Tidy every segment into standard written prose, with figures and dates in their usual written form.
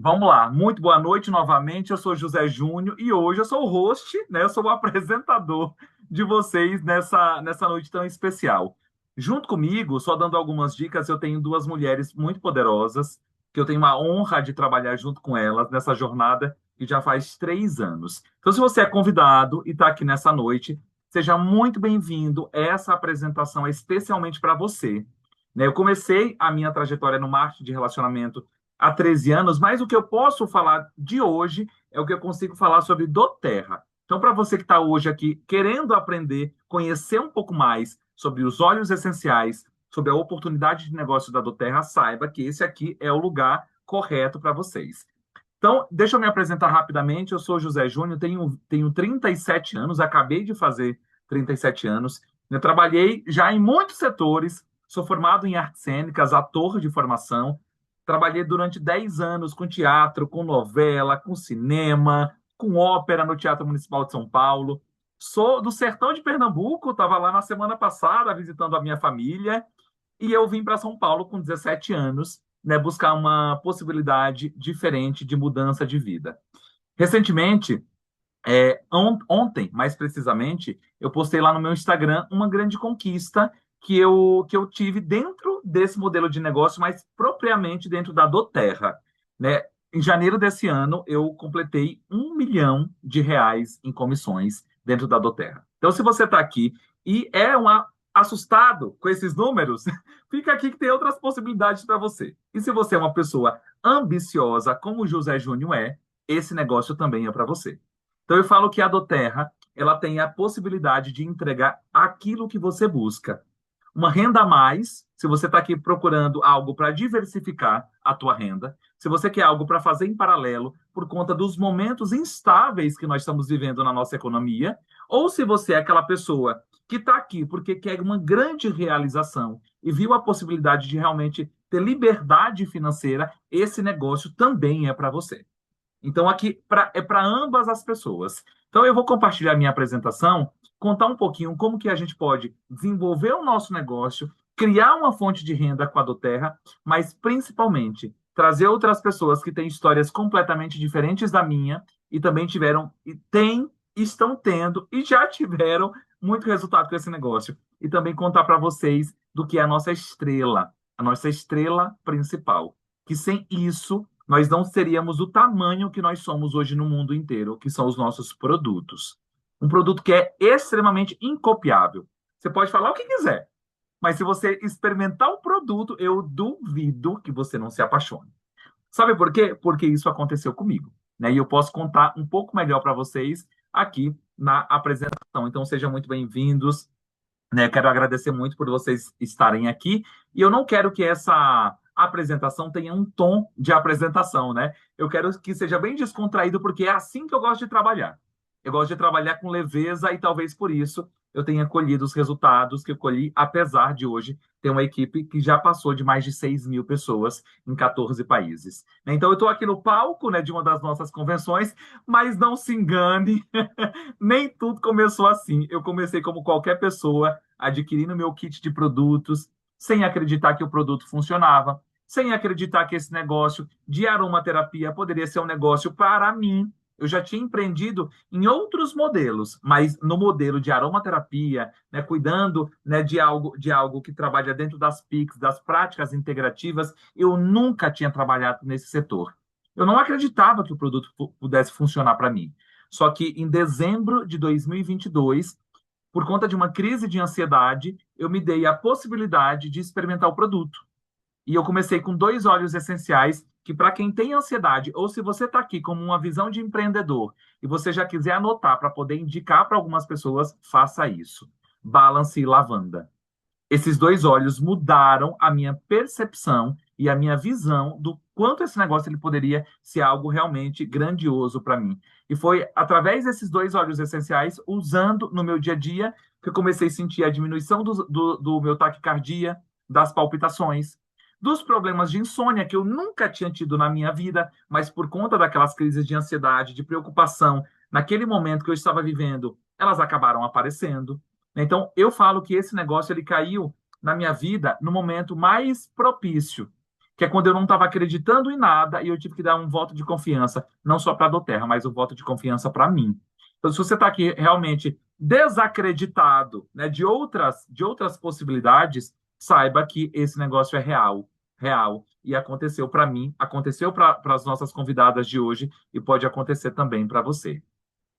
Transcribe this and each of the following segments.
Vamos lá, muito boa noite novamente. Eu sou José Júnior e hoje eu sou o host, né? Eu sou o apresentador de vocês nessa noite tão especial. Junto comigo, só dando algumas dicas, eu tenho duas mulheres muito poderosas, que eu tenho a honra de trabalhar junto com elas nessa jornada que já faz 3 anos. Então, se você é convidado e está aqui nessa noite, seja muito bem-vindo. Essa apresentação é especialmente para você. Né? Eu comecei a minha trajetória no marketing de relacionamento há 13 anos, mas o que eu posso falar de hoje é o que eu consigo falar sobre doTERRA. Então, para você que está hoje aqui querendo aprender, conhecer um pouco mais sobre os óleos essenciais, sobre a oportunidade de negócio da doTERRA, saiba que esse aqui é o lugar correto para vocês. Então, deixa eu me apresentar rapidamente. Eu sou José Júnior, tenho 37 anos, acabei de fazer 37 anos. Eu trabalhei já em muitos setores, sou formado em artes cênicas, ator de formação. Trabalhei durante 10 anos com teatro, com novela, com cinema, com ópera no Teatro Municipal de São Paulo. Sou do sertão de Pernambuco, estava lá na semana passada visitando a minha família e eu vim para São Paulo com 17 anos, né, buscar uma possibilidade diferente de mudança de vida. Recentemente, ontem, mais precisamente, eu postei lá no meu Instagram uma grande conquista que eu tive dentro desse modelo de negócio, mas propriamente dentro da doTERRA. Né? Em janeiro desse ano, eu completei R$ 1 milhão em comissões dentro da doTERRA. Então, se você está aqui e é assustado com esses números, fica aqui que tem outras possibilidades para você. E se você é uma pessoa ambiciosa, como o José Júnior esse negócio também é para você. Então eu falo que a doTERRA, ela tem a possibilidade de entregar aquilo que você busca. Uma renda a mais, se você está aqui procurando algo para diversificar a tua renda, se você quer algo para fazer em paralelo por conta dos momentos instáveis que nós estamos vivendo na nossa economia, ou se você é aquela pessoa que está aqui porque quer uma grande realização e viu a possibilidade de realmente ter liberdade financeira, esse negócio também é para você. Então, aqui é para ambas as pessoas. Então, eu vou compartilhar minha apresentação, contar um pouquinho como que a gente pode desenvolver o nosso negócio, criar uma fonte de renda com a doTERRA, mas principalmente trazer outras pessoas que têm histórias completamente diferentes da minha e também tiveram, e têm, estão tendo e já tiveram muito resultado com esse negócio. E também contar para vocês do que é a nossa estrela principal. Que sem isso nós não seríamos do tamanho que nós somos hoje no mundo inteiro, que são os nossos produtos. Um produto que é extremamente incopiável. Você pode falar o que quiser, mas se você experimentar o produto, eu duvido que você não se apaixone. Sabe por quê? Porque isso aconteceu comigo. Né? E eu posso contar um pouco melhor para vocês aqui na apresentação. Então, sejam muito bem-vindos. Né? Quero agradecer muito por vocês estarem aqui. E eu não quero que essa apresentação tenha um tom de apresentação, né? Eu quero que seja bem descontraído, porque é assim que eu gosto de trabalhar. Eu gosto de trabalhar com leveza e talvez por isso eu tenha colhido os resultados que eu colhi, apesar de hoje ter uma equipe que já passou de mais de 6 mil pessoas em 14 países. Então, eu estou aqui no palco, né, de uma das nossas convenções, mas não se engane, nem tudo começou assim. Eu comecei como qualquer pessoa, adquirindo meu kit de produtos, sem acreditar que o produto funcionava, sem acreditar que esse negócio de aromaterapia poderia ser um negócio para mim. Eu já tinha empreendido em outros modelos, mas no modelo de aromaterapia, né, cuidando, né, de algo que trabalha dentro das PICs, das práticas integrativas, eu nunca tinha trabalhado nesse setor. Eu não acreditava que o produto pudesse funcionar para mim. Só que em dezembro de 2022, por conta de uma crise de ansiedade, eu me dei a possibilidade de experimentar o produto. E eu comecei com dois óleos essenciais que, para quem tem ansiedade, ou se você está aqui como uma visão de empreendedor e você já quiser anotar para poder indicar para algumas pessoas, faça isso. Balance e lavanda. Esses dois óleos mudaram a minha percepção e a minha visão do quanto esse negócio ele poderia ser algo realmente grandioso para mim. E foi através desses dois óleos essenciais, usando no meu dia a dia, que eu comecei a sentir a diminuição do meu taquicardia, das palpitações, dos problemas de insônia que eu nunca tinha tido na minha vida, mas por conta daquelas crises de ansiedade, de preocupação, naquele momento que eu estava vivendo, elas acabaram aparecendo. Então, eu falo que esse negócio ele caiu na minha vida no momento mais propício. que é quando eu não estava acreditando em nada e eu tive que dar um voto de confiança, não só para a Doterra, mas um voto de confiança para mim. Então, se você está aqui realmente desacreditado, né, de outras possibilidades, saiba que esse negócio é real, real. E aconteceu para mim, aconteceu para as nossas convidadas de hoje e pode acontecer também para você.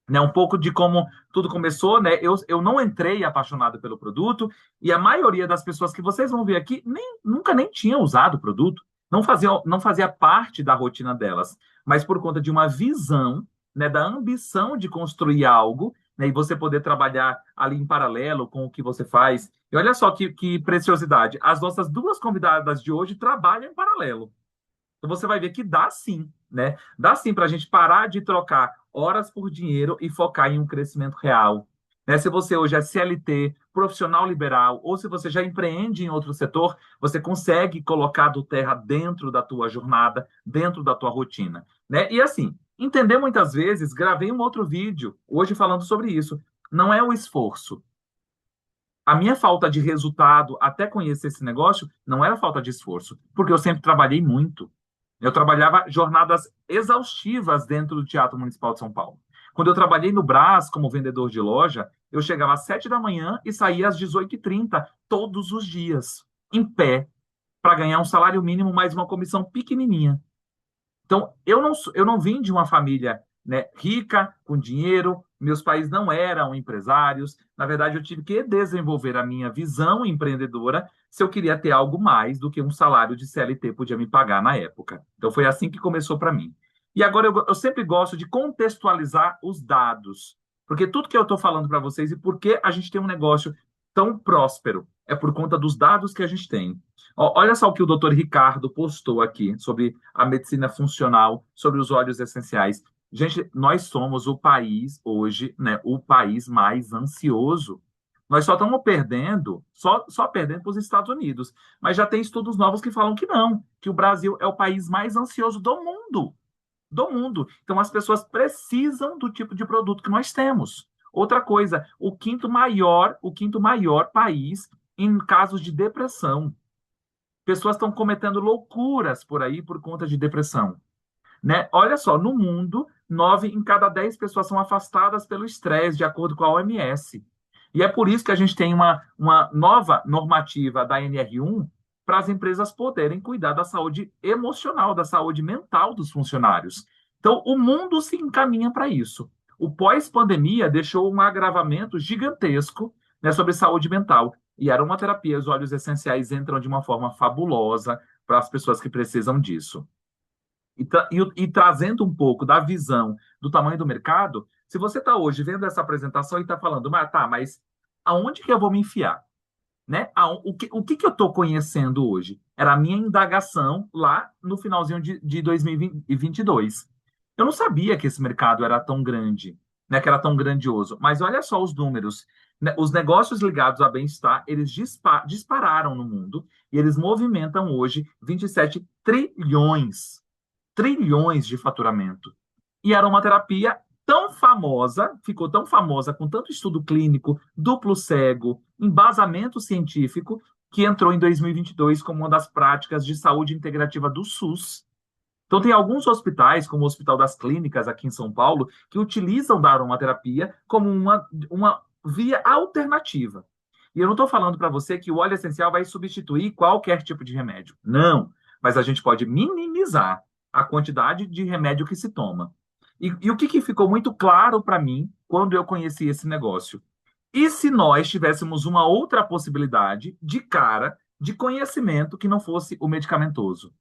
Né, um pouco de como tudo começou, né? Eu não entrei apaixonado pelo produto e a maioria das pessoas que vocês vão ver aqui nunca nem tinham usado o produto, não fazia parte da rotina delas, mas por conta de uma visão, né, da ambição de construir algo, né, e você poder trabalhar ali em paralelo com o que você faz. E olha só que preciosidade, as nossas duas convidadas de hoje trabalham em paralelo. Então você vai ver que dá sim, né? Dá sim para a gente parar de trocar horas por dinheiro e focar em um crescimento real. Né? Se você hoje é CLT, profissional liberal, ou se você já empreende em outro setor, você consegue colocar do terra dentro da tua jornada, dentro da tua rotina. Né? E assim, entender muitas vezes, gravei um outro vídeo hoje falando sobre isso. Não é o esforço. A minha falta de resultado até conhecer esse negócio não era falta de esforço, porque eu sempre trabalhei muito. Eu trabalhava jornadas exaustivas dentro do Teatro Municipal de São Paulo. Quando eu trabalhei no Brás como vendedor de loja, eu chegava às 7 da manhã e saía às 18h30, todos os dias, em pé, para ganhar um salário mínimo mais uma comissão pequenininha. Então, eu não vim de uma família, né, rica, com dinheiro, meus pais não eram empresários. Na verdade, eu tive que desenvolver a minha visão empreendedora se eu queria ter algo mais do que um salário de CLT podia me pagar na época. Então, foi assim que começou para mim. E agora eu sempre gosto de contextualizar os dados, porque tudo que eu estou falando para vocês e por que a gente tem um negócio tão próspero é por conta dos dados que a gente tem. Olha só o que o doutor Ricardo postou aqui sobre a medicina funcional, sobre os óleos essenciais. Gente, nós somos o país hoje, né, o país mais ansioso. Nós só estamos perdendo, só perdendo para os Estados Unidos. Mas já tem estudos novos que falam que não, que o Brasil é o país mais ansioso do mundo. Do mundo. Então as pessoas precisam do tipo de produto que nós temos. Outra coisa, o quinto maior país em casos de depressão. Pessoas estão cometendo loucuras por aí por conta de depressão. Né? Olha só, no mundo, 9 em cada 10 pessoas são afastadas pelo estresse, de acordo com a OMS. E é por isso que a gente tem uma nova normativa da NR1 para as empresas poderem cuidar da saúde emocional, da saúde mental dos funcionários. Então, o mundo se encaminha para isso. O pós-pandemia deixou um agravamento gigantesco, né, sobre saúde mental. E a aromaterapia, os óleos essenciais entram de uma forma fabulosa para as pessoas que precisam disso. E trazendo um pouco da visão do tamanho do mercado, se você está hoje vendo essa apresentação e está falando, mas aonde que eu vou me enfiar? Né? O que eu estou conhecendo hoje? Era a minha indagação lá no finalzinho de 2022. Eu não sabia que esse mercado era tão grande, né, que era tão grandioso. Mas olha só os números. Né? Os negócios ligados a bem-estar, eles dispararam no mundo e eles movimentam hoje 27 trilhões de faturamento. E a aromaterapia ficou tão famosa, com tanto estudo clínico, duplo cego, embasamento científico, que entrou em 2022 como uma das práticas de saúde integrativa do SUS. Então, tem alguns hospitais, como o Hospital das Clínicas, aqui em São Paulo, que utilizam da aromaterapia como uma via alternativa. E eu não estou falando para você que o óleo essencial vai substituir qualquer tipo de remédio. Não. Mas a gente pode minimizar a quantidade de remédio que se toma. E o que ficou muito claro para mim quando eu conheci esse negócio? E se nós tivéssemos uma outra possibilidade de cara, de conhecimento que não fosse o medicamentoso?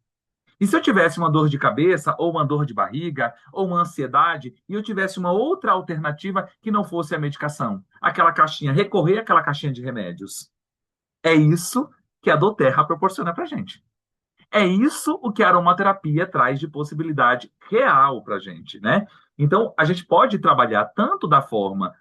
E se eu tivesse uma dor de cabeça, ou uma dor de barriga, ou uma ansiedade, e eu tivesse uma outra alternativa que não fosse a medicação? Aquela caixinha, recorrer àquela caixinha de remédios. É isso que a Doterra proporciona para gente. É isso o que a aromaterapia traz de possibilidade real para a gente, né? Então, a gente pode trabalhar tanto da forma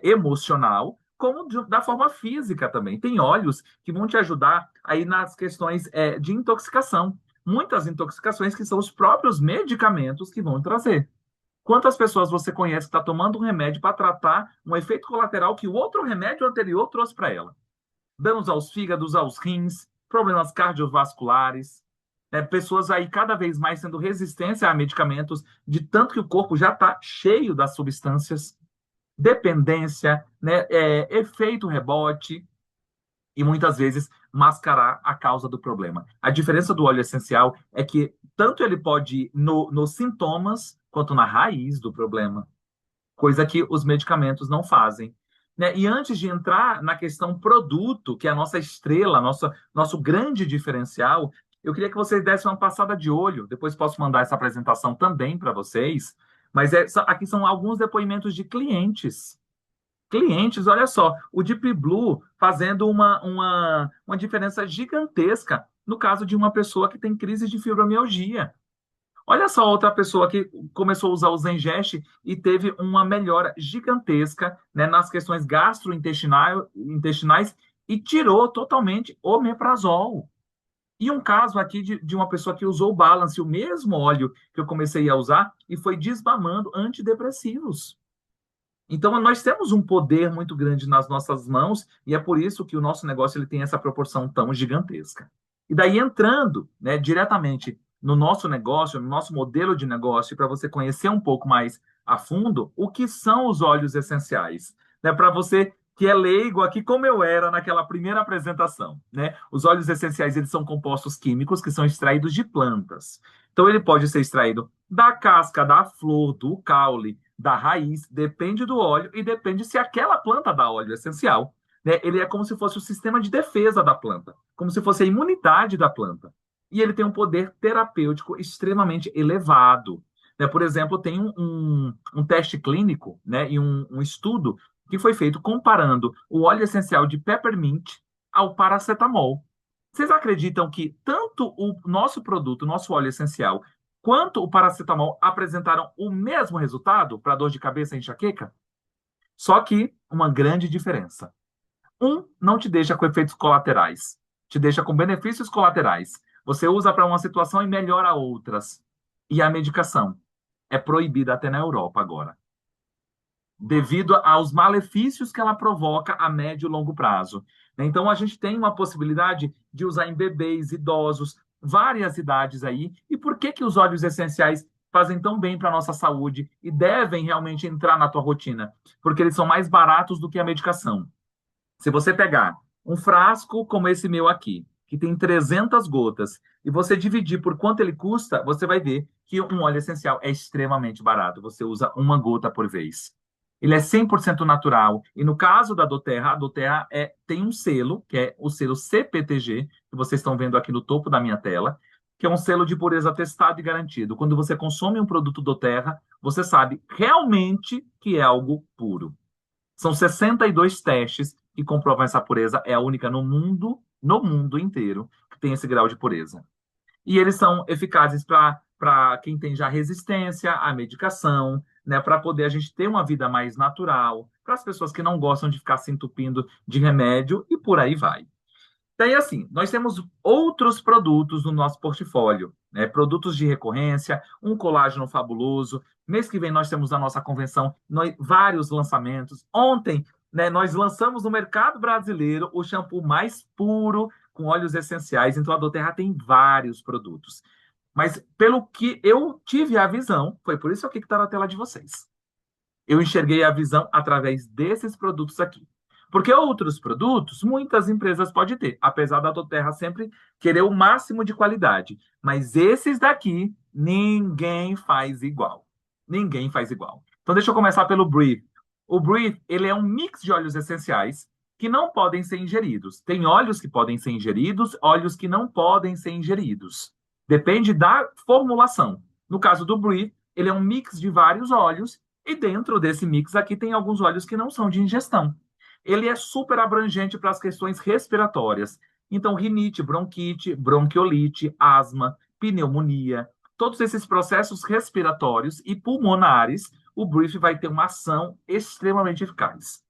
emocional, como da forma física também. Tem óleos que vão te ajudar aí nas questões de intoxicação. Muitas intoxicações que são os próprios medicamentos que vão trazer. Quantas pessoas você conhece que está tomando um remédio para tratar um efeito colateral que o outro remédio anterior trouxe para ela? Danos aos fígados, aos rins, problemas cardiovasculares. né? Pessoas aí cada vez mais tendo resistência a medicamentos, de tanto que o corpo já está cheio das substâncias, dependência, né? Efeito rebote e muitas vezes mascarar a causa do problema. A diferença do óleo essencial é que tanto ele pode ir nos sintomas quanto na raiz do problema, coisa que os medicamentos não fazem. Né? E antes de entrar na questão produto, que é a nossa estrela, nosso grande diferencial, eu queria que vocês dessem uma passada de olho, depois posso mandar essa apresentação também para vocês, mas aqui são alguns depoimentos de clientes. Clientes, olha só, o Deep Blue fazendo uma diferença gigantesca no caso de uma pessoa que tem crise de fibromialgia. Olha só outra pessoa que começou a usar o Zengest e teve uma melhora gigantesca, né, nas questões intestinais e tirou totalmente o omeprazol. E um caso aqui de uma pessoa que usou o Balance, o mesmo óleo que eu comecei a usar, e foi desmamando antidepressivos. Então, nós temos um poder muito grande nas nossas mãos e é por isso que o nosso negócio ele tem essa proporção tão gigantesca. E daí, entrando, né, diretamente no nosso negócio, no nosso modelo de negócio, para você conhecer um pouco mais a fundo o que são os óleos essenciais. Né, para você que é leigo aqui, como eu era naquela primeira apresentação. Né? Os óleos essenciais eles são compostos químicos que são extraídos de plantas. Então, ele pode ser extraído da casca, da flor, do caule, da raiz, depende do óleo e depende se aquela planta dá óleo essencial. Né? Ele é como se fosse o sistema de defesa da planta, como se fosse a imunidade da planta. E ele tem um poder terapêutico extremamente elevado. Né? Por exemplo, tem um teste clínico, né, e um estudo que foi feito comparando o óleo essencial de peppermint ao paracetamol. Vocês acreditam que tanto o nosso produto, o nosso óleo essencial, quanto o paracetamol apresentaram o mesmo resultado para dor de cabeça e enxaqueca? Só que uma grande diferença. Um não te deixa com efeitos colaterais, te deixa com benefícios colaterais. Você usa para uma situação e melhora outras. E a medicação é proibida até na Europa agora, devido aos malefícios que ela provoca a médio e longo prazo. Então, a gente tem uma possibilidade de usar em bebês, idosos, várias idades aí. E por que que os óleos essenciais fazem tão bem para a nossa saúde e devem realmente entrar na tua rotina? Porque eles são mais baratos do que a medicação. Se você pegar um frasco como esse meu aqui, que tem 300 gotas, e você dividir por quanto ele custa, você vai ver que um óleo essencial é extremamente barato. Você usa uma gota por vez. Ele é 100% natural. E no caso da doTERRA, a doTERRA tem um selo, que é o selo CPTG, que vocês estão vendo aqui no topo da minha tela, que é um selo de pureza testado e garantido. Quando você consome um produto doTERRA, você sabe realmente que é algo puro. São 62 testes que comprovam essa pureza. É a única no mundo inteiro, que tem esse grau de pureza. E eles são eficazes para quem tem já resistência à medicação, né, para poder a gente ter uma vida mais natural, para as pessoas que não gostam de ficar se entupindo de remédio e por aí vai. Daí, assim, nós temos outros produtos no nosso portfólio, né? Produtos de recorrência, um colágeno fabuloso. Mês que vem nós temos a nossa convenção, vários lançamentos. Ontem, né, nós lançamos no mercado brasileiro o shampoo mais puro com óleos essenciais. Então, a doTERRA tem vários produtos. Mas, pelo que eu tive a visão, foi por isso aqui que está na tela de vocês. Eu enxerguei a visão através desses produtos aqui. Porque outros produtos, muitas empresas podem ter, apesar da doTERRA sempre querer o máximo de qualidade. Mas esses daqui, ninguém faz igual. Ninguém faz igual. Então, deixa eu começar pelo Breathe. O Breathe, ele é um mix de óleos essenciais que não podem ser ingeridos. Tem óleos que podem ser ingeridos, óleos que não podem ser ingeridos. Depende da formulação. No caso do Breathe, ele é um mix de vários óleos e dentro desse mix aqui tem alguns óleos que não são de ingestão. Ele é super abrangente para as questões respiratórias. Então, rinite, bronquite, bronquiolite, asma, pneumonia, todos esses processos respiratórios e pulmonares, o Brief vai ter uma ação extremamente eficaz.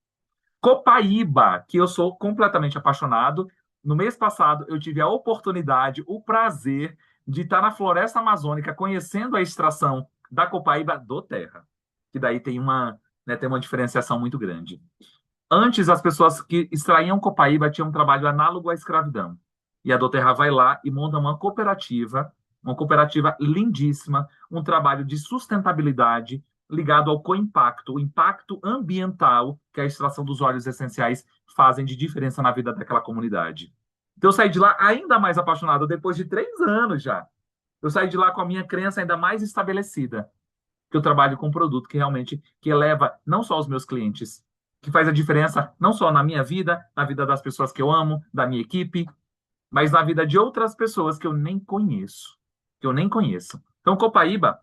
Copaíba, que eu sou completamente apaixonado. No mês passado, eu tive a oportunidade, o prazer de estar na floresta amazônica conhecendo a extração da copaíba doTERRA, que daí tem uma diferenciação muito grande. Antes, as pessoas que extraíam copaíba tinham um trabalho análogo à escravidão. E a Doterra vai lá e monta uma cooperativa lindíssima, um trabalho de sustentabilidade ligado ao coimpacto, o impacto ambiental que a extração dos óleos essenciais fazem de diferença na vida daquela comunidade. Então eu saí de lá ainda mais apaixonado, depois de 3 anos já. Eu saí de lá com a minha crença ainda mais estabelecida, que eu trabalho com um produto que realmente que eleva não só os meus clientes, que faz a diferença não só na minha vida, na vida das pessoas que eu amo, da minha equipe, mas na vida de outras pessoas que eu nem conheço, que eu nem conheço. Então, Copaíba,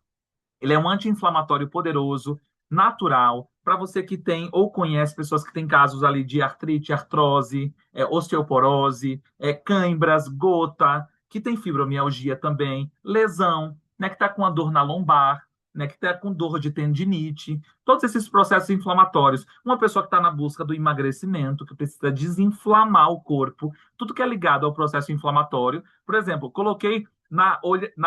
ele é um anti-inflamatório poderoso, natural, para você que tem ou conhece pessoas que têm casos ali de artrite, artrose, osteoporose, cãibras, gota, que tem fibromialgia também, lesão, né, que está com a dor na lombar, né, que está com dor de tendinite, todos esses processos inflamatórios. Uma pessoa que está na busca do emagrecimento, que precisa desinflamar o corpo, tudo que é ligado ao processo inflamatório. Por exemplo, coloquei na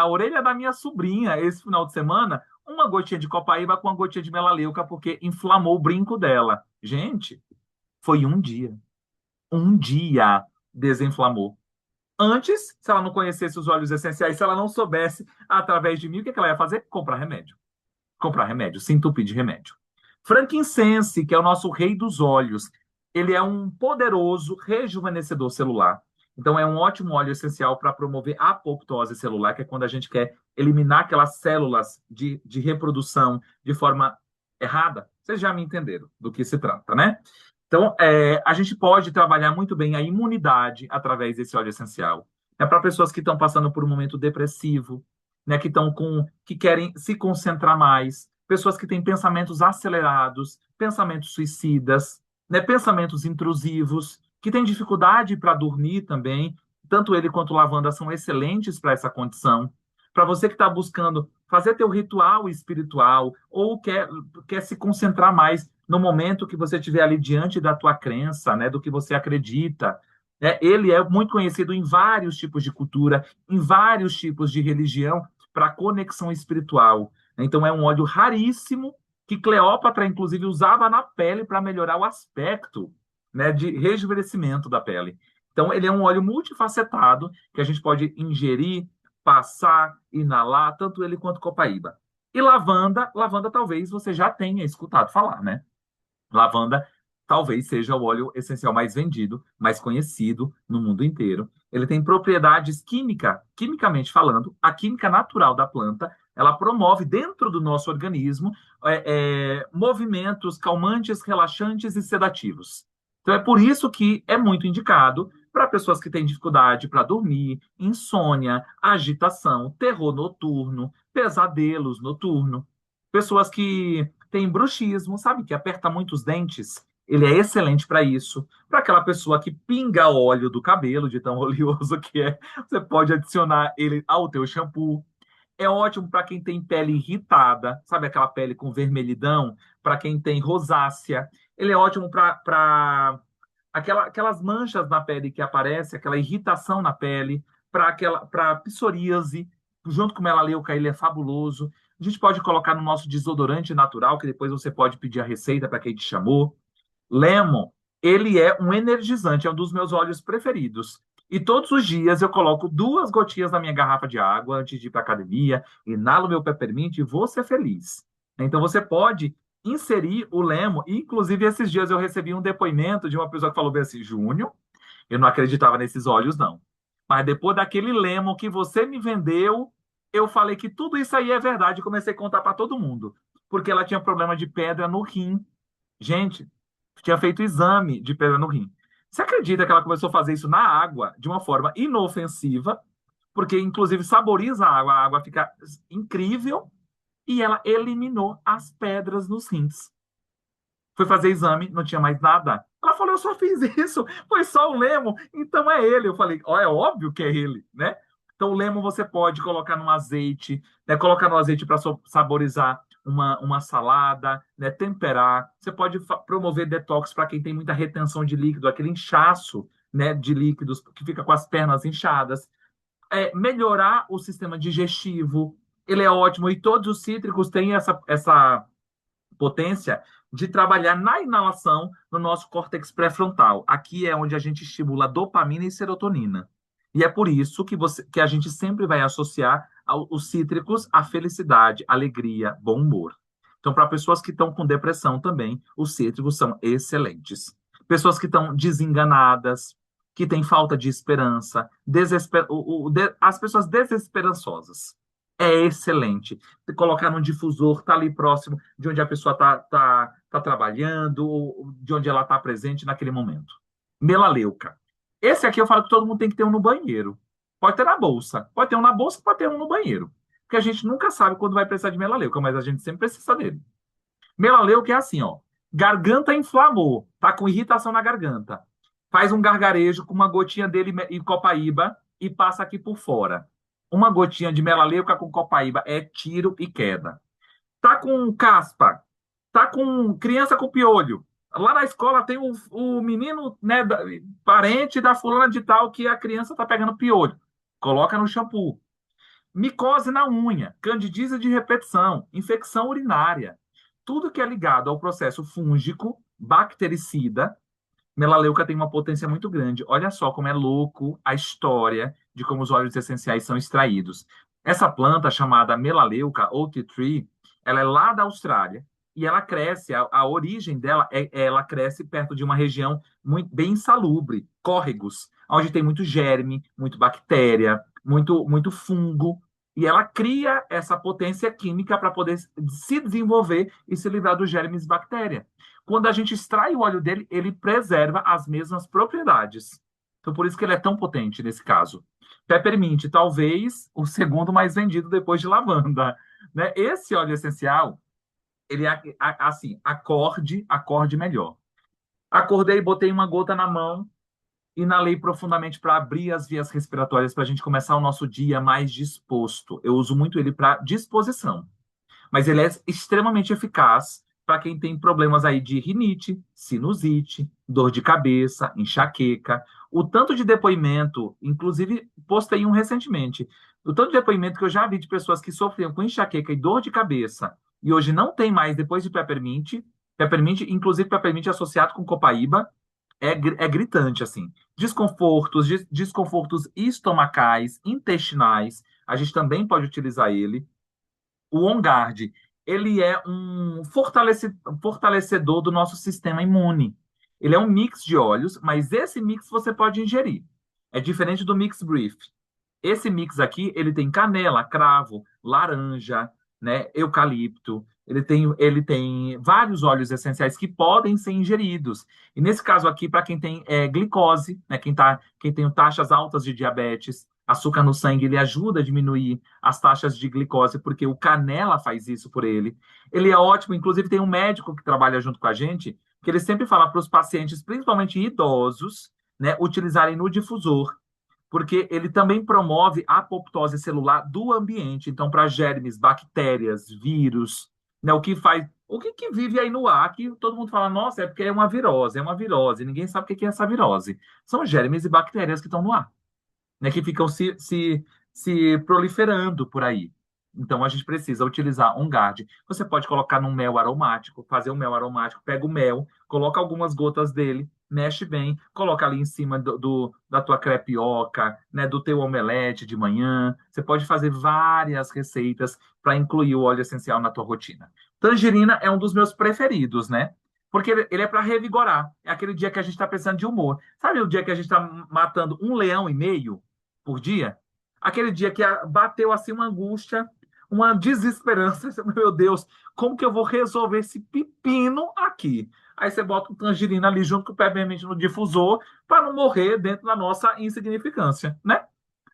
orelha da minha sobrinha esse final de semana uma gotinha de copaíba com uma gotinha de melaleuca, porque inflamou o brinco dela. Gente, foi um dia. Um dia desinflamou. Antes, se ela não conhecesse os óleos essenciais, se ela não soubesse através de mim, o que ela ia fazer? Comprar remédio. Comprar remédio, se entupir de remédio. Frankincense, que é o nosso rei dos óleos, ele é um poderoso rejuvenescedor celular. Então, é um ótimo óleo essencial para promover a apoptose celular, que é quando a gente quer eliminar aquelas células de reprodução de forma errada. Vocês já me entenderam do que se trata, né? Então, a gente pode trabalhar muito bem a imunidade através desse óleo essencial. É para pessoas que estão passando por um momento depressivo, né, que querem se concentrar mais, pessoas que têm pensamentos acelerados, pensamentos suicidas, né, pensamentos intrusivos, que têm dificuldade para dormir também. Tanto ele quanto lavanda são excelentes para essa condição. Para você que está buscando fazer teu ritual espiritual ou quer se concentrar mais no momento que você estiver ali diante da tua crença, né, do que você acredita. Ele é muito conhecido em vários tipos de cultura, em vários tipos de religião, para conexão espiritual. Então, é um óleo raríssimo que Cleópatra, inclusive, usava na pele para melhorar o aspecto, né, de rejuvenescimento da pele. Então, ele é um óleo multifacetado que a gente pode ingerir, passar, inalar, tanto ele quanto copaíba. E lavanda talvez você já tenha escutado falar, né? Lavanda talvez seja o óleo essencial mais vendido, mais conhecido no mundo inteiro. Ele tem propriedades quimicamente falando, a química natural da planta, ela promove dentro do nosso organismo movimentos calmantes, relaxantes e sedativos. Então é por isso que é muito indicado para pessoas que têm dificuldade para dormir, insônia, agitação, terror noturno, pesadelos noturno, pessoas que têm bruxismo, sabe, que aperta muito os dentes. Ele é excelente para isso. Para aquela pessoa que pinga óleo do cabelo, de tão oleoso que é, você pode adicionar ele ao teu shampoo. É ótimo para quem tem pele irritada, sabe aquela pele com vermelhidão? Para quem tem rosácea. Ele é ótimo para aquelas manchas na pele que aparecem, aquela irritação na pele, para psoríase, junto com o melaleuca, ele é fabuloso. A gente pode colocar no nosso desodorante natural, que depois você pode pedir a receita para quem te chamou. Lemon, ele é um energizante, é um dos meus óleos preferidos. E todos os dias eu coloco 2 gotinhas na minha garrafa de água antes de ir para academia, inalo meu peppermint e vou ser feliz. Então você pode inserir o Lemon. Inclusive, esses dias eu recebi um depoimento de uma pessoa que falou bem assim: Júnior, eu não acreditava nesses óleos, não. Mas depois daquele Lemon que você me vendeu, eu falei que tudo isso aí é verdade e comecei a contar para todo mundo. Porque ela tinha problema de pedra no rim. Gente, tinha feito exame de pedra no rim. Você acredita que ela começou a fazer isso na água de uma forma inofensiva? Porque, inclusive, saboriza a água fica incrível e ela eliminou as pedras nos rins. Foi fazer exame, não tinha mais nada. Ela falou, eu só fiz isso, foi só o Lemon, então é ele. Eu falei, ó, é óbvio que é ele, né? Então o Lemon você pode colocar no azeite, né? Colocar no azeite para saborizar uma salada, né? Temperar. Você pode promover detox para quem tem muita retenção de líquido, aquele inchaço, né, de líquidos que fica com as pernas inchadas. Melhorar o sistema digestivo, ele é ótimo e todos os cítricos têm essa potência de trabalhar na inalação no nosso córtex pré-frontal. Aqui é onde a gente estimula dopamina e serotonina. E é por isso que a gente sempre vai associar os cítricos à felicidade, alegria, bom humor. Então, para pessoas que estão com depressão também, os cítricos são excelentes. Pessoas que estão desenganadas, que têm falta de esperança, as pessoas desesperançosas. É excelente. Colocar num difusor, tá ali próximo de onde a pessoa tá trabalhando, ou de onde ela está presente naquele momento. Melaleuca. Esse aqui eu falo que todo mundo tem que ter um no banheiro. Pode ter na bolsa. Pode ter um na bolsa, pode ter um no banheiro. Porque a gente nunca sabe quando vai precisar de melaleuca, mas a gente sempre precisa dele. Melaleuca é assim, ó. Garganta inflamou, tá com irritação na garganta. Faz um gargarejo com uma gotinha dele e copaíba e passa aqui por fora. Uma gotinha de melaleuca com copaíba é tiro e queda. Tá com caspa, tá com criança com piolho. Lá na escola tem o menino, né, parente da fulana de tal que a criança tá pegando piolho. Coloca no shampoo. Micose na unha, candidíase de repetição, infecção urinária. Tudo que é ligado ao processo fúngico, bactericida, melaleuca tem uma potência muito grande. Olha só como é louco a história de como os óleos essenciais são extraídos. Essa planta chamada melaleuca ou tea tree, ela é lá da Austrália e ela cresce, a origem dela ela cresce perto de uma região muito bem insalubre, córregos, onde tem muito germe, muito bactéria, muito fungo. E ela cria essa potência química para poder se desenvolver e se livrar dos germes e bactéria. Quando a gente extrai o óleo dele, ele preserva as mesmas propriedades. Então, por isso que ele é tão potente nesse caso. Peppermint, talvez o segundo mais vendido depois de lavanda. Né? Esse óleo essencial, ele é assim, acorde melhor. Acordei, botei uma gota na mão, inalei profundamente para abrir as vias respiratórias para a gente começar o nosso dia mais disposto. Eu uso muito ele para disposição, mas ele é extremamente eficaz para quem tem problemas aí de rinite, sinusite, dor de cabeça, enxaqueca. O tanto de depoimento, inclusive postei um recentemente, o tanto de depoimento que eu já vi de pessoas que sofriam com enxaqueca e dor de cabeça e hoje não tem mais depois de peppermint, inclusive peppermint associado com copaíba, é gritante assim. Desconfortos estomacais, intestinais, a gente também pode utilizar ele. O OnGuard, ele é um fortalecedor do nosso sistema imune. Ele é um mix de óleos, mas esse mix você pode ingerir. É diferente do Mix Brief. Esse mix aqui, ele tem canela, cravo, laranja, né, eucalipto. Ele tem vários óleos essenciais que podem ser ingeridos. E nesse caso aqui, para quem tem glicose, né, quem tem taxas altas de diabetes, açúcar no sangue, ele ajuda a diminuir as taxas de glicose, porque o canela faz isso por ele. Ele é ótimo, inclusive tem um médico que trabalha junto com a gente, que ele sempre fala para os pacientes, principalmente idosos, né, utilizarem no difusor, porque ele também promove a apoptose celular do ambiente. Então, para germes, bactérias, vírus, né, o que vive aí no ar, que todo mundo fala, nossa, é porque é uma virose. Ninguém sabe o que é essa virose. São germes e bactérias que estão no ar, né, que ficam se proliferando por aí. Então, a gente precisa utilizar um GAD. Você pode colocar num mel aromático, fazer um mel aromático, pega o mel, coloca algumas gotas dele, mexe bem, coloca ali em cima da tua crepioca, né, do teu omelete de manhã. Você pode fazer várias receitas para incluir o óleo essencial na tua rotina. Tangerina é um dos meus preferidos, né? Porque ele é para revigorar. É aquele dia que a gente está precisando de humor. Sabe o dia que a gente está matando 1,5 leão por dia? Aquele dia que bateu assim uma angústia, uma desesperança. Meu Deus, como que eu vou resolver esse pepino aqui? Aí você bota o tangerina ali junto com o peppermint no difusor para não morrer dentro da nossa insignificância, né?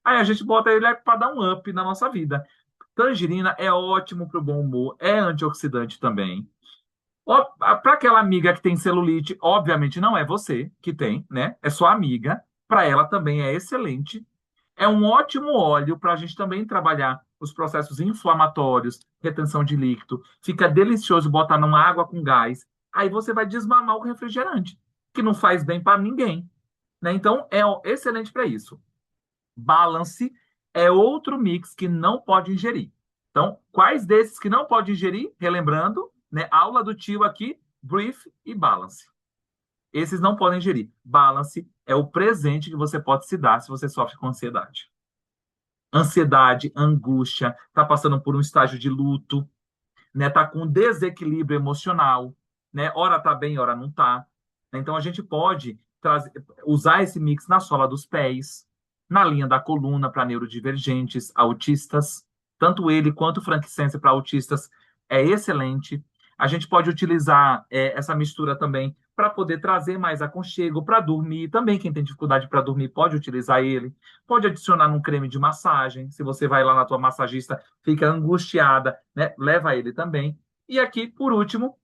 Aí a gente bota ele para dar um up na nossa vida. Tangerina é ótimo para o bom humor, é antioxidante também. Para aquela amiga que tem celulite, obviamente não é você que tem, né? É sua amiga. Para ela também é excelente. É um ótimo óleo para a gente também trabalhar os processos inflamatórios, retenção de líquido. Fica delicioso botar numa água com gás. Aí você vai desmamar o refrigerante, que não faz bem para ninguém, né? Então é excelente para isso. Balance é outro mix que não pode ingerir. Então, quais desses que não pode ingerir? Relembrando, né? Aula do tio aqui, Brief e Balance. Esses não podem ingerir. Balance é o presente que você pode se dar se você sofre com ansiedade. Ansiedade, angústia, está passando por um estágio de luto, né? Tá com desequilíbrio emocional, né? Ora tá bem, ora não tá. Então a gente pode usar esse mix na sola dos pés, na linha da coluna para neurodivergentes, autistas, tanto ele quanto o frankincense para autistas é excelente. A gente pode utilizar essa mistura também para poder trazer mais aconchego para dormir. Também quem tem dificuldade para dormir pode utilizar ele. Pode adicionar num creme de massagem. Se você vai lá na tua massagista, fica angustiada, né? Leva ele também. E aqui, por último,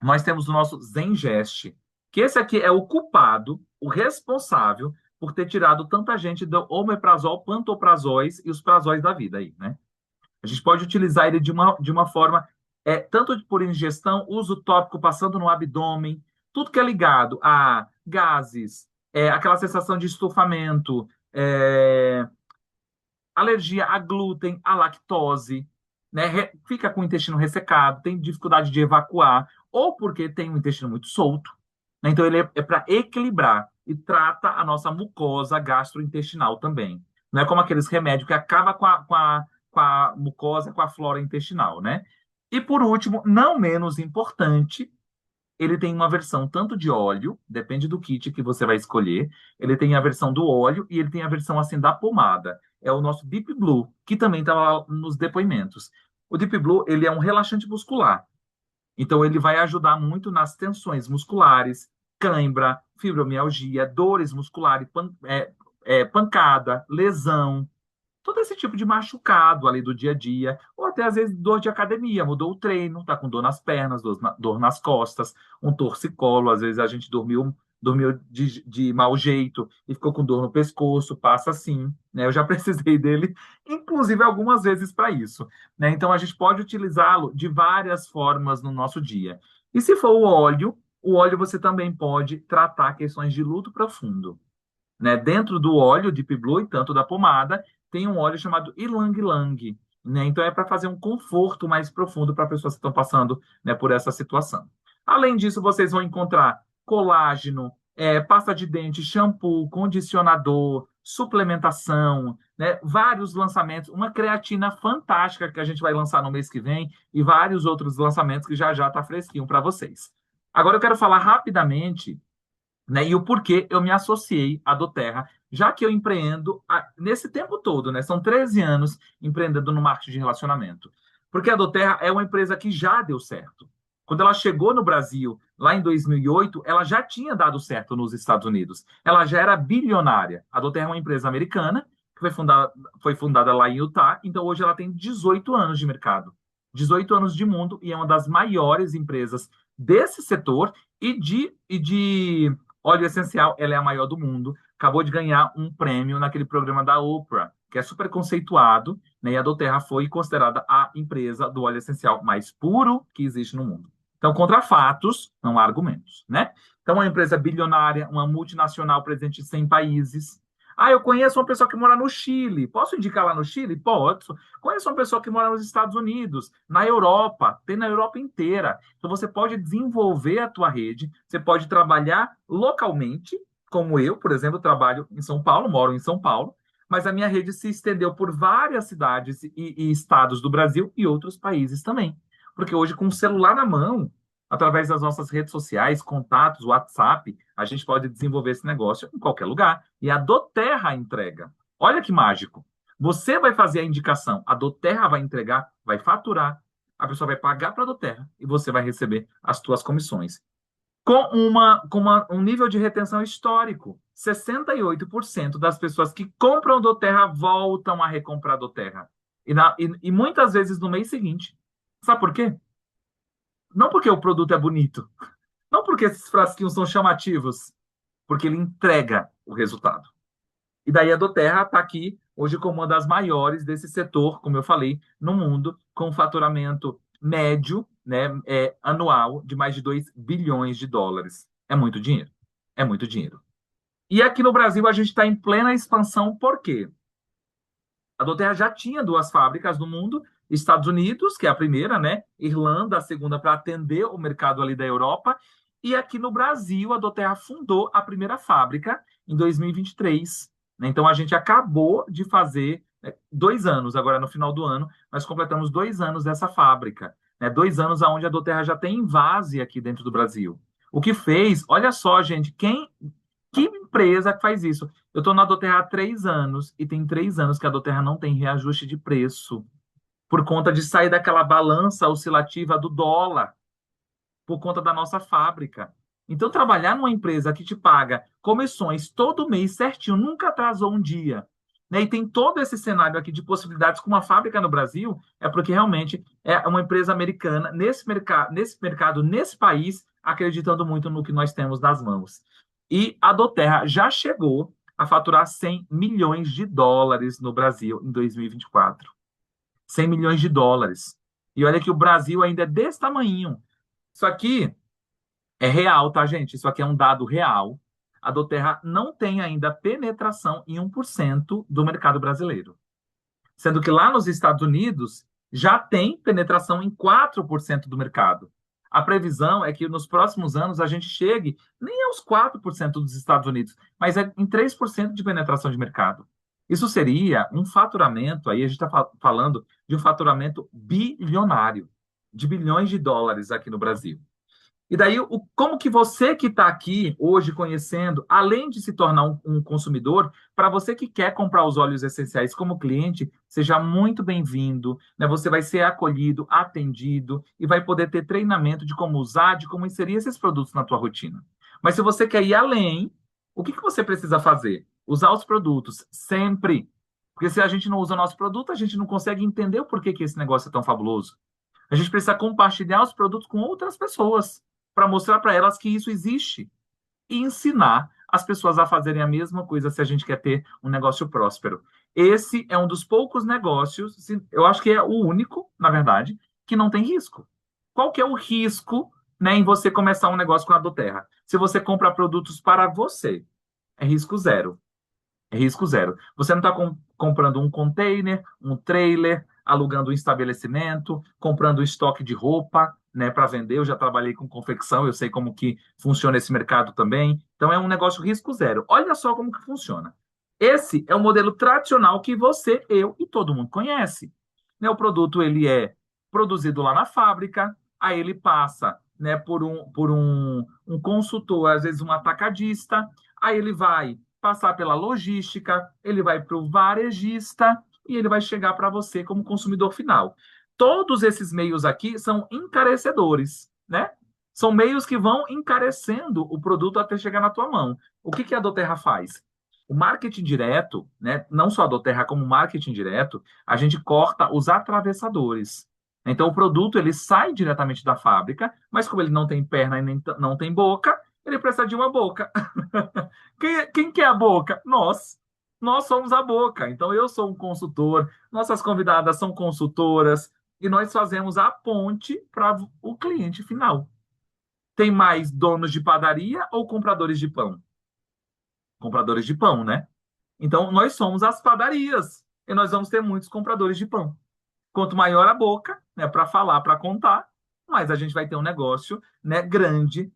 nós temos o nosso Zengest, que esse aqui é o culpado, o responsável por ter tirado tanta gente do omeprazol, pantoprazóis e os prazóis da vida aí, né? A gente pode utilizar ele de uma forma, tanto por ingestão, uso tópico passando no abdômen, tudo que é ligado a gases, aquela sensação de estufamento, alergia a glúten, a lactose, né? Fica com o intestino ressecado, tem dificuldade de evacuar, ou porque tem o intestino muito solto, né? Então, ele é para equilibrar e trata a nossa mucosa gastrointestinal também. Não é como aqueles remédios que acabam com a mucosa, com a flora intestinal, né? E, por último, não menos importante, ele tem uma versão tanto de óleo, depende do kit que você vai escolher. Ele tem a versão do óleo e ele tem a versão assim da pomada. É o nosso Deep Blue, que também está lá nos depoimentos. O Deep Blue, ele é um relaxante muscular. Então ele vai ajudar muito nas tensões musculares, cãibra, fibromialgia, dores musculares, pancada, lesão, todo esse tipo de machucado ali do dia a dia, ou até às vezes dor de academia, mudou o treino, tá com dor nas pernas, dor nas costas, um torcicolo, às vezes a gente dormiu de mau jeito e ficou com dor no pescoço, passa assim, né? Eu já precisei dele, inclusive algumas vezes para isso, né? Então a gente pode utilizá-lo de várias formas no nosso dia. E se for o óleo você também pode tratar questões de luto profundo, né? Dentro do óleo Deep Blue e tanto da pomada, tem um óleo chamado Ylang Ylang, né? Então é para fazer um conforto mais profundo para pessoas que estão passando, né, por essa situação. Além disso, vocês vão encontrar colágeno, pasta de dente, shampoo, condicionador, suplementação, né? Vários lançamentos, uma creatina fantástica que a gente vai lançar no mês que vem e vários outros lançamentos que já já está fresquinho para vocês. Agora eu quero falar rapidamente, né, e o porquê eu me associei à doTERRA, já que eu empreendo nesse tempo todo, né? São 13 anos empreendendo no marketing de relacionamento. Porque a doTERRA é uma empresa que já deu certo. Quando ela chegou no Brasil, lá em 2008, ela já tinha dado certo nos Estados Unidos. Ela já era bilionária. A doTERRA é uma empresa americana que foi fundada lá em Utah, então hoje ela tem 18 anos de mercado. 18 anos de mundo e é uma das maiores empresas desse setor e de óleo essencial, ela é a maior do mundo. Acabou de ganhar um prêmio naquele programa da Oprah, que é super conceituado, né? E a doTERRA foi considerada a empresa do óleo essencial mais puro que existe no mundo. Então, contra fatos, não há argumentos, né? Então, uma empresa bilionária, uma multinacional presente em 100 países. Ah, eu conheço uma pessoa que mora no Chile. Posso indicar lá no Chile? Posso. Conheço uma pessoa que mora nos Estados Unidos, na Europa, tem na Europa inteira. Então você pode desenvolver a tua rede, você pode trabalhar localmente, como eu, por exemplo, trabalho em São Paulo, moro em São Paulo, mas a minha rede se estendeu por várias cidades e estados do Brasil e outros países também. Porque hoje, com o celular na mão, através das nossas redes sociais, contatos, WhatsApp, a gente pode desenvolver esse negócio em qualquer lugar. E a doTERRA entrega. Olha que mágico. Você vai fazer a indicação, a doTERRA vai entregar, vai faturar, a pessoa vai pagar para a doTERRA e você vai receber as suas comissões. Com um nível de retenção histórico. 68% das pessoas que compram doTERRA voltam a recomprar doTERRA. E muitas vezes no mês seguinte. Sabe por quê? Não porque o produto é bonito, não porque esses frasquinhos são chamativos, porque ele entrega o resultado. E daí a doTERRA está aqui hoje como uma das maiores desse setor, como eu falei, no mundo, com faturamento médio, né, anual de mais de 2 bilhões de dólares. É muito dinheiro. É muito dinheiro. E aqui no Brasil a gente está em plena expansão, por quê? A doTERRA já tinha 2 fábricas no mundo, Estados Unidos, que é a primeira, né? Irlanda, a segunda, para atender o mercado ali da Europa. E aqui no Brasil, a doTERRA fundou a primeira fábrica em 2023. Né? Então, a gente acabou de fazer 2 anos, agora no final do ano, nós completamos 2 anos dessa fábrica. Né? 2 anos onde a Doterra já tem invase aqui dentro do Brasil. O que fez, olha só, gente, que empresa que faz isso? Eu estou na Doterra há 3 anos e tem 3 anos que a Doterra não tem reajuste de preço por conta de sair daquela balança oscilativa do dólar por conta da nossa fábrica. Então, trabalhar numa empresa que te paga comissões todo mês certinho, nunca atrasou um dia, né? E tem todo esse cenário aqui de possibilidades com uma fábrica no Brasil, é porque realmente é uma empresa americana nesse país, acreditando muito no que nós temos nas mãos. E a Doterra já chegou a faturar 100 milhões de dólares no Brasil em 2024. 100 milhões de dólares. E olha que o Brasil ainda é desse tamanho. Isso aqui é real, tá, gente? Isso aqui é um dado real. A Doterra não tem ainda penetração em 1% do mercado brasileiro. Sendo que lá nos Estados Unidos já tem penetração em 4% do mercado. A previsão é que nos próximos anos a gente chegue nem aos 4% dos Estados Unidos, mas é em 3% de penetração de mercado. Isso seria um faturamento, aí a gente está falando de um faturamento bilionário, de bilhões de dólares aqui no Brasil. E daí, como que você que está aqui hoje conhecendo, além de se tornar um consumidor, para você que quer comprar os óleos essenciais como cliente, seja muito bem-vindo, né? Você vai ser acolhido, atendido e vai poder ter treinamento de como usar, de como inserir esses produtos na tua rotina. Mas se você quer ir além, o que que você precisa fazer? Usar os produtos sempre. Porque se a gente não usa o nosso produto, a gente não consegue entender o porquê que esse negócio é tão fabuloso. A gente precisa compartilhar os produtos com outras pessoas para mostrar para elas que isso existe e ensinar as pessoas a fazerem a mesma coisa se a gente quer ter um negócio próspero. Esse é um dos poucos negócios, eu acho que é o único, na verdade, que não tem risco. Qual que é o risco, né, em você começar um negócio com a Doterra? Se você compra produtos para você, é risco zero. É risco zero. Você não está comprando um container, um trailer, alugando um estabelecimento, comprando um estoque de roupa, né, para vender. Eu já trabalhei com confecção, eu sei como que funciona esse mercado também. Então é um negócio risco zero. Olha só como que funciona. Esse é o modelo tradicional que você, eu e todo mundo conhece. Né, o produto ele é produzido lá na fábrica, aí ele passa, né, por um consultor, às vezes um atacadista, aí ele vai passar pela logística, ele vai para o varejista e ele vai chegar para você como consumidor final. Todos esses meios aqui são encarecedores, né? São meios que vão encarecendo o produto até chegar na tua mão. O que que a Doterra faz? O marketing direto, né? Não só a Doterra, como o marketing direto, a gente corta os atravessadores. Então, o produto ele sai diretamente da fábrica, mas como ele não tem perna e nem, não tem boca, ele precisa de uma boca. Quem que é a boca? Nós. Nós somos a boca. Então, eu sou um consultor, nossas convidadas são consultoras, e nós fazemos a ponte para o cliente final. Tem mais donos de padaria ou compradores de pão? Compradores de pão, né? Então, nós somos as padarias, e nós vamos ter muitos compradores de pão. Quanto maior a boca, né, para falar, para contar, mais a gente vai ter um negócio, né, grande,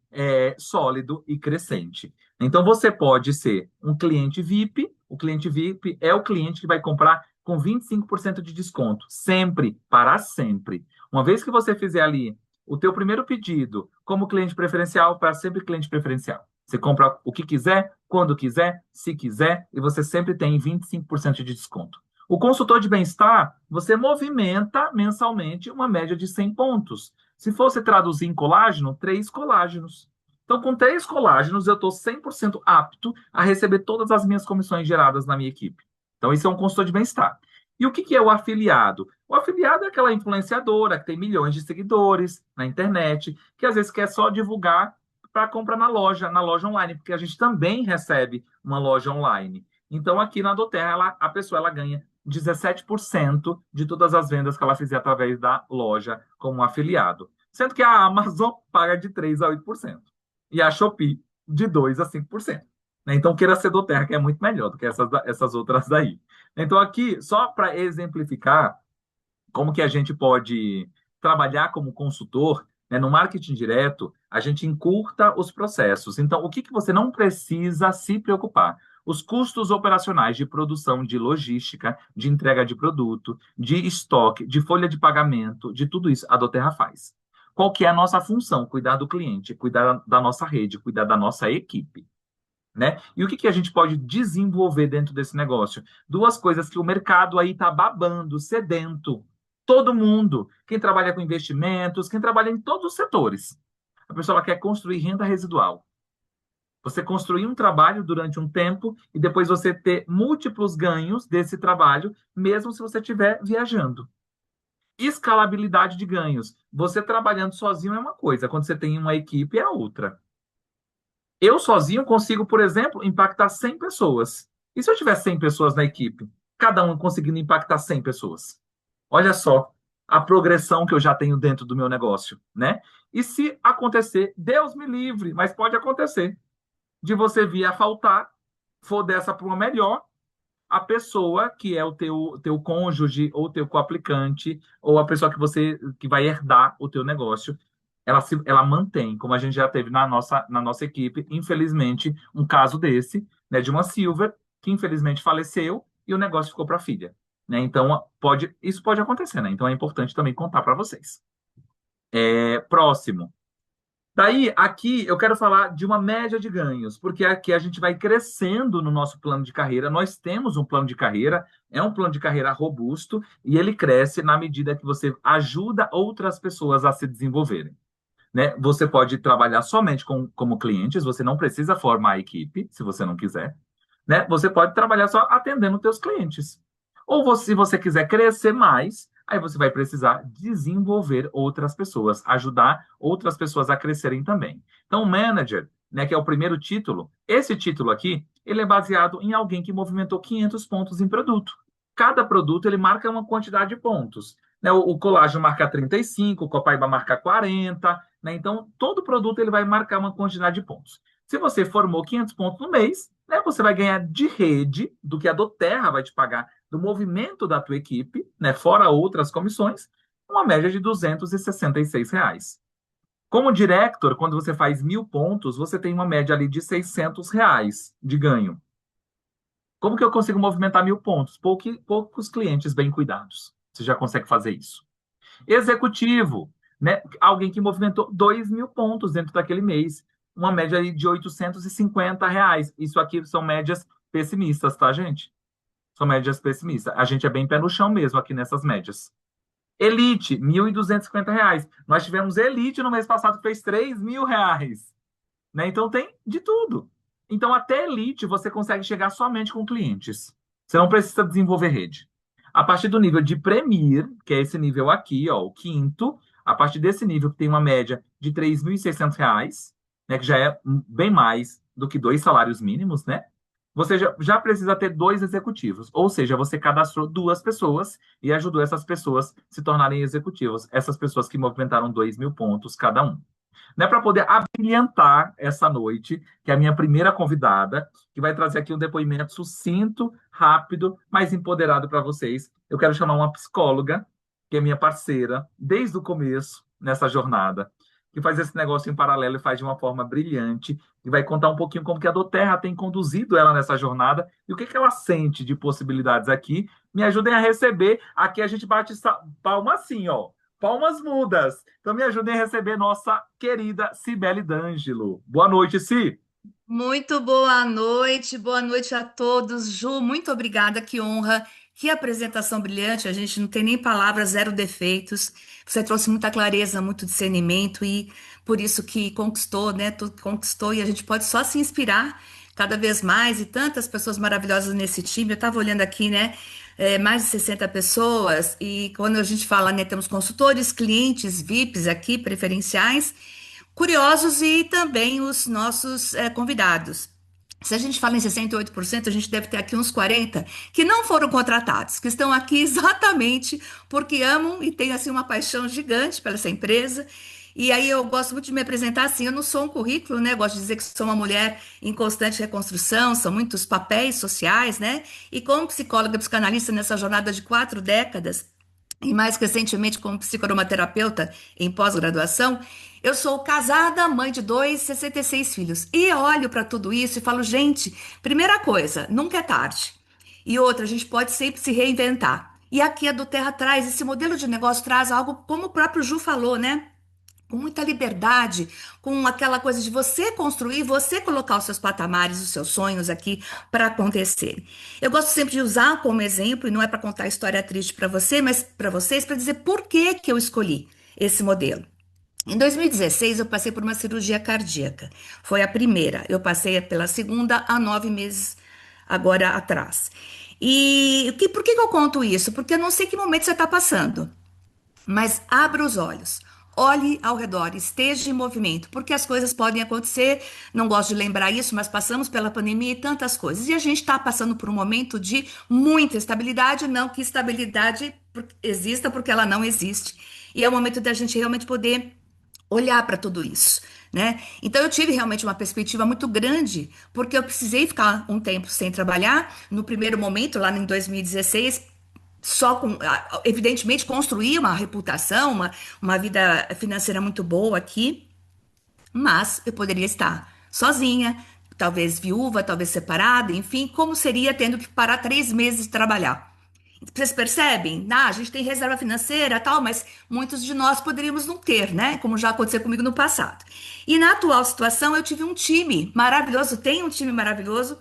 sólido e crescente. Então, você pode ser um cliente VIP. O cliente VIP é o cliente que vai comprar com 25% de desconto, sempre, para sempre. Uma vez que você fizer ali o teu primeiro pedido como cliente preferencial, para sempre cliente preferencial. Você compra o que quiser, quando quiser, se quiser, e você sempre tem 25% de desconto. O consultor de bem-estar, você movimenta mensalmente uma média de 100 pontos. Se fosse traduzir em colágeno, 3 colágenos. Então, com 3 colágenos, eu estou 100% apto a receber todas as minhas comissões geradas na minha equipe. Então, isso é um consultor de bem-estar. E o que que é o afiliado? O afiliado é aquela influenciadora que tem milhões de seguidores na internet, que às vezes quer só divulgar para comprar na loja online, porque a gente também recebe uma loja online. Então, aqui na Doterra, a pessoa ela ganha 17% de todas as vendas que ela fizer através da loja como afiliado. Sendo que a Amazon paga de 3% a 8%. E a Shopee de 2% a 5%. Né? Então, queira ser Doterra, que é muito melhor do que essas outras daí. Então, aqui, só para exemplificar como que a gente pode trabalhar como consultor, né, no marketing direto, A gente encurta os processos. Então, o que que você não precisa se preocupar? Os custos operacionais de produção, de logística, de entrega de produto, de estoque, de folha de pagamento, de tudo isso, a Doterra faz. Qual que é a nossa função? Cuidar do cliente, cuidar da nossa rede, cuidar da nossa equipe, né? E o que que a gente pode desenvolver dentro desse negócio? Duas coisas que o mercado aí está babando, sedento. Todo mundo, quem trabalha com investimentos, quem trabalha em todos os setores. A pessoa ela quer construir renda residual. Você construir um trabalho durante um tempo e depois você ter múltiplos ganhos desse trabalho, mesmo se você estiver viajando. Escalabilidade de ganhos. Você trabalhando sozinho é uma coisa, quando você tem uma equipe é outra. Eu sozinho consigo, por exemplo, impactar 100 pessoas. E se eu tiver 100 pessoas na equipe, cada um conseguindo impactar 100 pessoas? Olha só a progressão que eu já tenho dentro do meu negócio, né? E se acontecer, Deus me livre, mas pode acontecer, de você vir a faltar, for dessa para uma melhor, a pessoa que é o teu cônjuge ou teu coaplicante ou a pessoa que vai herdar o teu negócio, ela mantém, como a gente já teve na nossa equipe, infelizmente, um caso desse, né, de uma Silver que infelizmente faleceu e o negócio ficou para a filha, né? Então isso pode acontecer, né? Então é importante também contar para vocês. Próximo. Daí, aqui eu quero falar de uma média de ganhos, porque aqui a gente vai crescendo no nosso plano de carreira. Nós temos um plano de carreira, é um plano de carreira robusto, e ele cresce na medida que você ajuda outras pessoas a se desenvolverem, né? Você pode trabalhar somente como clientes, você não precisa formar a equipe, se você não quiser, né? Você pode trabalhar só atendendo teus clientes. Ou se você quiser crescer mais, aí você vai precisar desenvolver outras pessoas, ajudar outras pessoas a crescerem também. Então, o manager, né, que é o primeiro título, esse título aqui, ele é baseado em alguém que movimentou 500 pontos em produto. Cada produto ele marca uma quantidade de pontos, né? O colágeno marca 35, o Copaiba marca 40, né? Então, todo produto ele vai marcar uma quantidade de pontos. Se você formou 500 pontos no mês, né, você vai ganhar de rede, do que a Doterra vai te pagar, do movimento da tua equipe, né, fora outras comissões, uma média de R$ 266. Como director, quando você faz 1.000 pontos, você tem uma média ali de R$ 600 de ganho. Como que eu consigo movimentar 1.000 pontos? Poucos clientes bem cuidados. Você já consegue fazer isso. Executivo, né? Alguém que movimentou 2.000 pontos dentro daquele mês. Uma média aí de R$ 850. Isso aqui são médias pessimistas, tá, gente? São médias pessimistas. A gente é bem pé no chão mesmo aqui nessas médias. Elite, R$ 1.250. Nós tivemos Elite no mês passado que fez R$ 3.000, né? Então tem de tudo. Então até Elite você consegue chegar somente com clientes. Você não precisa desenvolver rede. A partir do nível de Premier, que é esse nível aqui, ó, o quinto, a partir desse nível que tem uma média de R$ 3.600, né, que já é bem mais do que 2 salários mínimos, né? Você já precisa ter 2 executivos, ou seja, você cadastrou 2 pessoas e ajudou essas pessoas a se tornarem executivos, essas pessoas que movimentaram 2.000 pontos cada um, né, para poder abrilhantar essa noite, que é a minha primeira convidada, que vai trazer aqui um depoimento sucinto, rápido, mas empoderado para vocês. Eu quero chamar uma psicóloga, que é minha parceira, desde o começo, nessa jornada, que faz esse negócio em paralelo e faz de uma forma brilhante, e vai contar um pouquinho como que a Doterra tem conduzido ela nessa jornada e o que que ela sente de possibilidades aqui. Me ajudem a receber. Aqui a gente bate palma assim, ó. Palmas mudas. Então me ajudem a receber nossa querida Cibele D'Angelo. Boa noite, Si. Muito boa noite a todos. Ju, muito obrigada, que honra, que apresentação brilhante. A gente não tem nem palavras, zero defeitos. Você trouxe muita clareza, muito discernimento e por isso que conquistou, né? Tu conquistou e a gente pode só se inspirar cada vez mais e tantas pessoas maravilhosas nesse time. Eu estava olhando aqui, né? Mais de 60 pessoas e quando a gente fala, né, temos consultores, clientes, VIPs aqui, preferenciais curiosos e também os nossos convidados. Se a gente fala em 68%, a gente deve ter aqui uns 40 que não foram contratados, que estão aqui exatamente porque amam e têm assim uma paixão gigante pela essa empresa. E aí eu gosto muito de me apresentar assim, eu não sou um currículo, né? Gosto de dizer que sou uma mulher em constante reconstrução, são muitos papéis sociais, né? E como psicóloga e psicanalista nessa jornada de 4 décadas, e mais recentemente como psicodramaterapeuta em pós-graduação, eu sou casada, mãe de dois, 66 filhos. E olho para tudo isso e falo, gente, primeira coisa, nunca é tarde. E outra, a gente pode sempre se reinventar. E aqui a do Terra traz, esse modelo de negócio traz algo, como o próprio Ju falou, né? Com muita liberdade, com aquela coisa de você construir, você colocar os seus patamares, os seus sonhos aqui para acontecer. Eu gosto sempre de usar como exemplo, e não é para contar história triste para você, mas para vocês, para dizer por que que eu escolhi esse modelo. Em 2016, eu passei por uma cirurgia cardíaca. Foi a primeira. Eu passei pela segunda há 9 meses agora atrás. E por que que eu conto isso? Porque eu não sei que momento você está passando. Mas abra os olhos, olhe ao redor, esteja em movimento, porque as coisas podem acontecer. Não gosto de lembrar isso, mas passamos pela pandemia e tantas coisas. E a gente está passando por um momento de muita estabilidade, não que estabilidade exista, porque ela não existe. E é o momento da gente realmente poder olhar para tudo isso, né? Então eu tive realmente uma perspectiva muito grande, porque eu precisei ficar um tempo sem trabalhar. No primeiro momento, lá em 2016, só com, evidentemente, construir uma reputação, uma vida financeira muito boa aqui, mas eu poderia estar sozinha, talvez viúva, talvez separada, enfim, como seria tendo que parar 3 meses de trabalhar? Vocês percebem? Ah, a gente tem reserva financeira, tal, mas muitos de nós poderíamos não ter, né? Como já aconteceu comigo no passado. E na atual situação, eu tive um time maravilhoso, tenho um time maravilhoso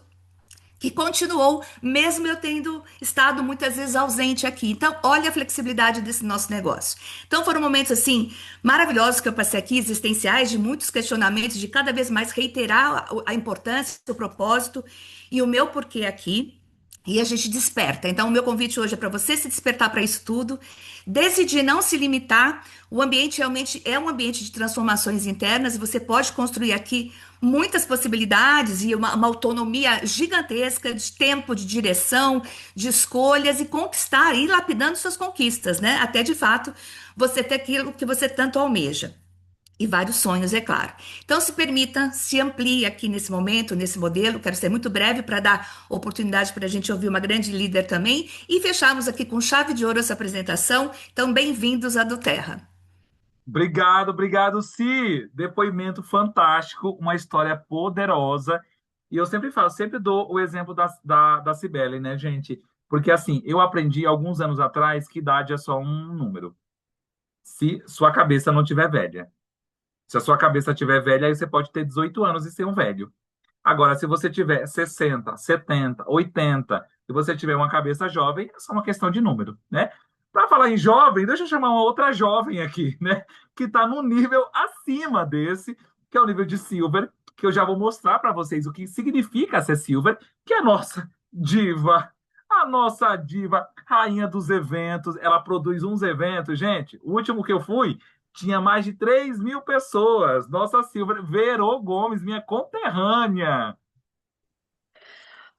que continuou, mesmo eu tendo estado muitas vezes ausente aqui. Então, olha a flexibilidade desse nosso negócio. Então, foram momentos assim maravilhosos que eu passei aqui, existenciais, de muitos questionamentos, de cada vez mais reiterar a importância, o propósito e o meu porquê aqui. E a gente desperta. Então, o meu convite hoje é para você se despertar para isso tudo, decidir não se limitar. O ambiente realmente é um ambiente de transformações internas e você pode construir aqui muitas possibilidades e uma autonomia gigantesca de tempo, de direção, de escolhas e conquistar, ir lapidando suas conquistas, né? Até de fato você ter aquilo que você tanto almeja. E vários sonhos, é claro. Então, se permita, se amplie aqui nesse momento, nesse modelo. Quero ser muito breve para dar oportunidade para a gente ouvir uma grande líder também. E fecharmos aqui com chave de ouro essa apresentação. Então, bem-vindos à do Terra. Obrigado, obrigado, Si. Depoimento fantástico, uma história poderosa. E eu sempre falo, sempre dou o exemplo da Cibele, né, gente? Porque assim, eu aprendi alguns anos atrás que idade é só um número. Se sua cabeça não tiver velha. Se a sua cabeça tiver velha, aí você pode ter 18 anos e ser um velho. Agora, se você tiver 60, 70, 80, se você tiver uma cabeça jovem, é só uma questão de número, né? Para falar em jovem, deixa eu chamar uma outra jovem aqui, né? Que está no nível acima desse, que é o nível de Silver, que eu já vou mostrar para vocês o que significa ser Silver, que é a nossa diva, rainha dos eventos. Ela produz uns eventos, gente. O último que eu fui tinha mais de 3.000 pessoas. Nossa Silver, Verô Gomes, minha conterrânea.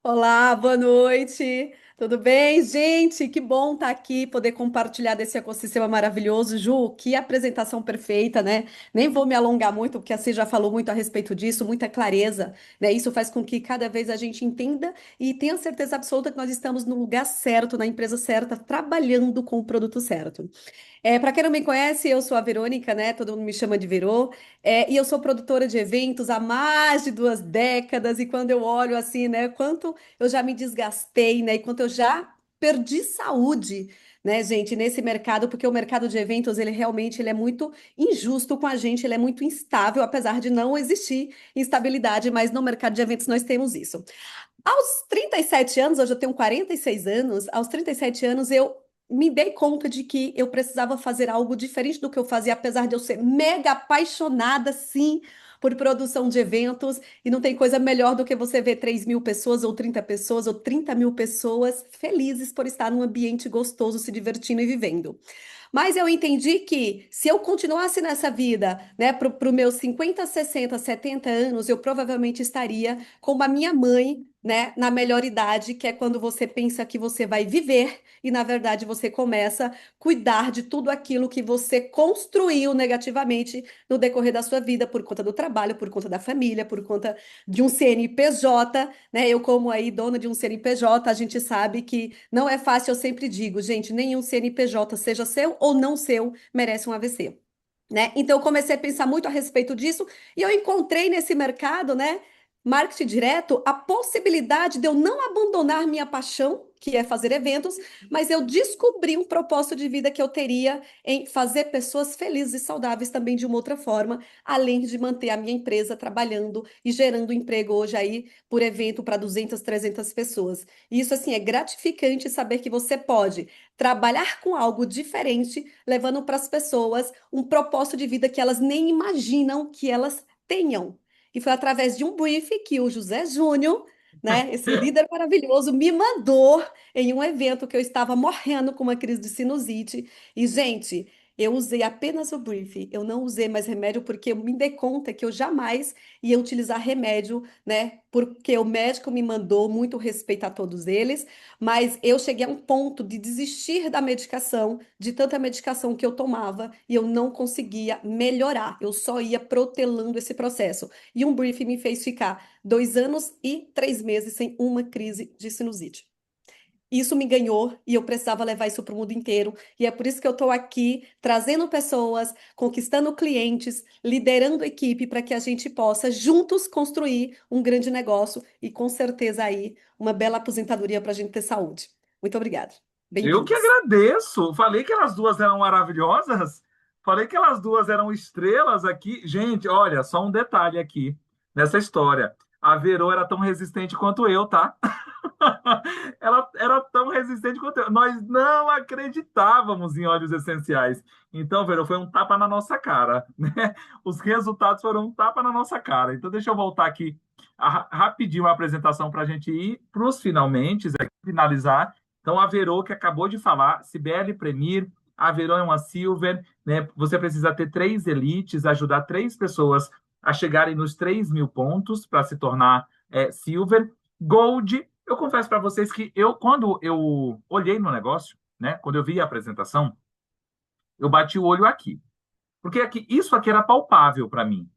Olá, boa noite. Tudo bem, gente? Que bom estar aqui, poder compartilhar desse ecossistema maravilhoso. Ju, que apresentação perfeita, né? Nem vou me alongar muito, porque a Cis já falou muito a respeito disso, muita clareza, né? Isso faz com que cada vez a gente entenda e tenha certeza absoluta que nós estamos no lugar certo, na empresa certa, trabalhando com o produto certo. Para quem não me conhece, eu sou a Verônica, né? Todo mundo me chama de Verô. E eu sou produtora de eventos há mais de 2 décadas. E quando eu olho assim, né? Quanto eu já me desgastei, né? E quanto eu já perdi saúde, né, gente, nesse mercado, porque o mercado de eventos, ele é muito injusto com a gente, ele é muito instável, apesar de não existir instabilidade, mas no mercado de eventos nós temos isso. Aos 37 anos, hoje eu tenho 46 anos, aos 37 anos eu me dei conta de que eu precisava fazer algo diferente do que eu fazia, apesar de eu ser mega apaixonada, sim, por produção de eventos, e não tem coisa melhor do que você ver 3.000 pessoas, ou 30 pessoas, ou 30.000 pessoas felizes por estar num ambiente gostoso, se divertindo e vivendo. Mas eu entendi que se eu continuasse nessa vida, né, para os meus 50, 60, 70 anos, eu provavelmente estaria como a minha mãe, né, na melhor idade, que é quando você pensa que você vai viver e, na verdade, você começa a cuidar de tudo aquilo que você construiu negativamente no decorrer da sua vida, por conta do trabalho, por conta da família, por conta de um CNPJ, né? Eu, como aí dona de um CNPJ, a gente sabe que não é fácil, eu sempre digo, gente, nenhum CNPJ, seja seu ou não seu, merece um AVC. Né? Então, eu comecei a pensar muito a respeito disso e eu encontrei nesse mercado, né, marketing direto, a possibilidade de eu não abandonar minha paixão, que é fazer eventos, mas eu descobri um propósito de vida que eu teria em fazer pessoas felizes e saudáveis também de uma outra forma, além de manter a minha empresa trabalhando e gerando emprego hoje aí por evento para 200, 300 pessoas. E isso, assim, é gratificante saber que você pode trabalhar com algo diferente, levando para as pessoas um propósito de vida que elas nem imaginam que elas tenham. E foi através de um brief que o José Júnior, né, esse líder maravilhoso, me mandou em um evento que eu estava morrendo com uma crise de sinusite. E, gente, eu usei apenas o brief, eu não usei mais remédio porque eu me dei conta que eu jamais ia utilizar remédio, né? Porque o médico me mandou, muito respeito a todos eles, mas eu cheguei a um ponto de desistir da medicação, de tanta medicação que eu tomava, e eu não conseguia melhorar, eu só ia protelando esse processo. E um briefing me fez ficar 2 anos e 3 meses sem uma crise de sinusite. Isso me ganhou e eu precisava levar isso para o mundo inteiro. E é por isso que eu estou aqui trazendo pessoas, conquistando clientes, liderando equipe para que a gente possa juntos construir um grande negócio e com certeza aí uma bela aposentadoria para a gente ter saúde. Muito obrigada. Eu que Bem-vindos. agradeço. Falei que elas duas eram maravilhosas. Falei que elas duas eram estrelas aqui. Gente, olha, só um detalhe aqui nessa história. A Verô era tão resistente quanto eu, tá? Ela era tão resistente quanto eu. Nós não acreditávamos em óleos essenciais. Então, Verô, foi um tapa na nossa cara, né? Os resultados foram um tapa na nossa cara. Então, deixa eu voltar aqui rapidinho a apresentação para a gente ir para os finalmente, finalizar. Então, a Verô, que acabou de falar, Cibele Premier, a Verô é uma Silver, né? Você precisa ter 3 elites, ajudar 3 pessoas a chegarem nos 3.000 pontos para se tornar Silver. Gold, eu confesso para vocês que quando eu olhei no negócio, né? Quando eu vi a apresentação, eu bati o olho aqui. Porque isso aqui era palpável para mim.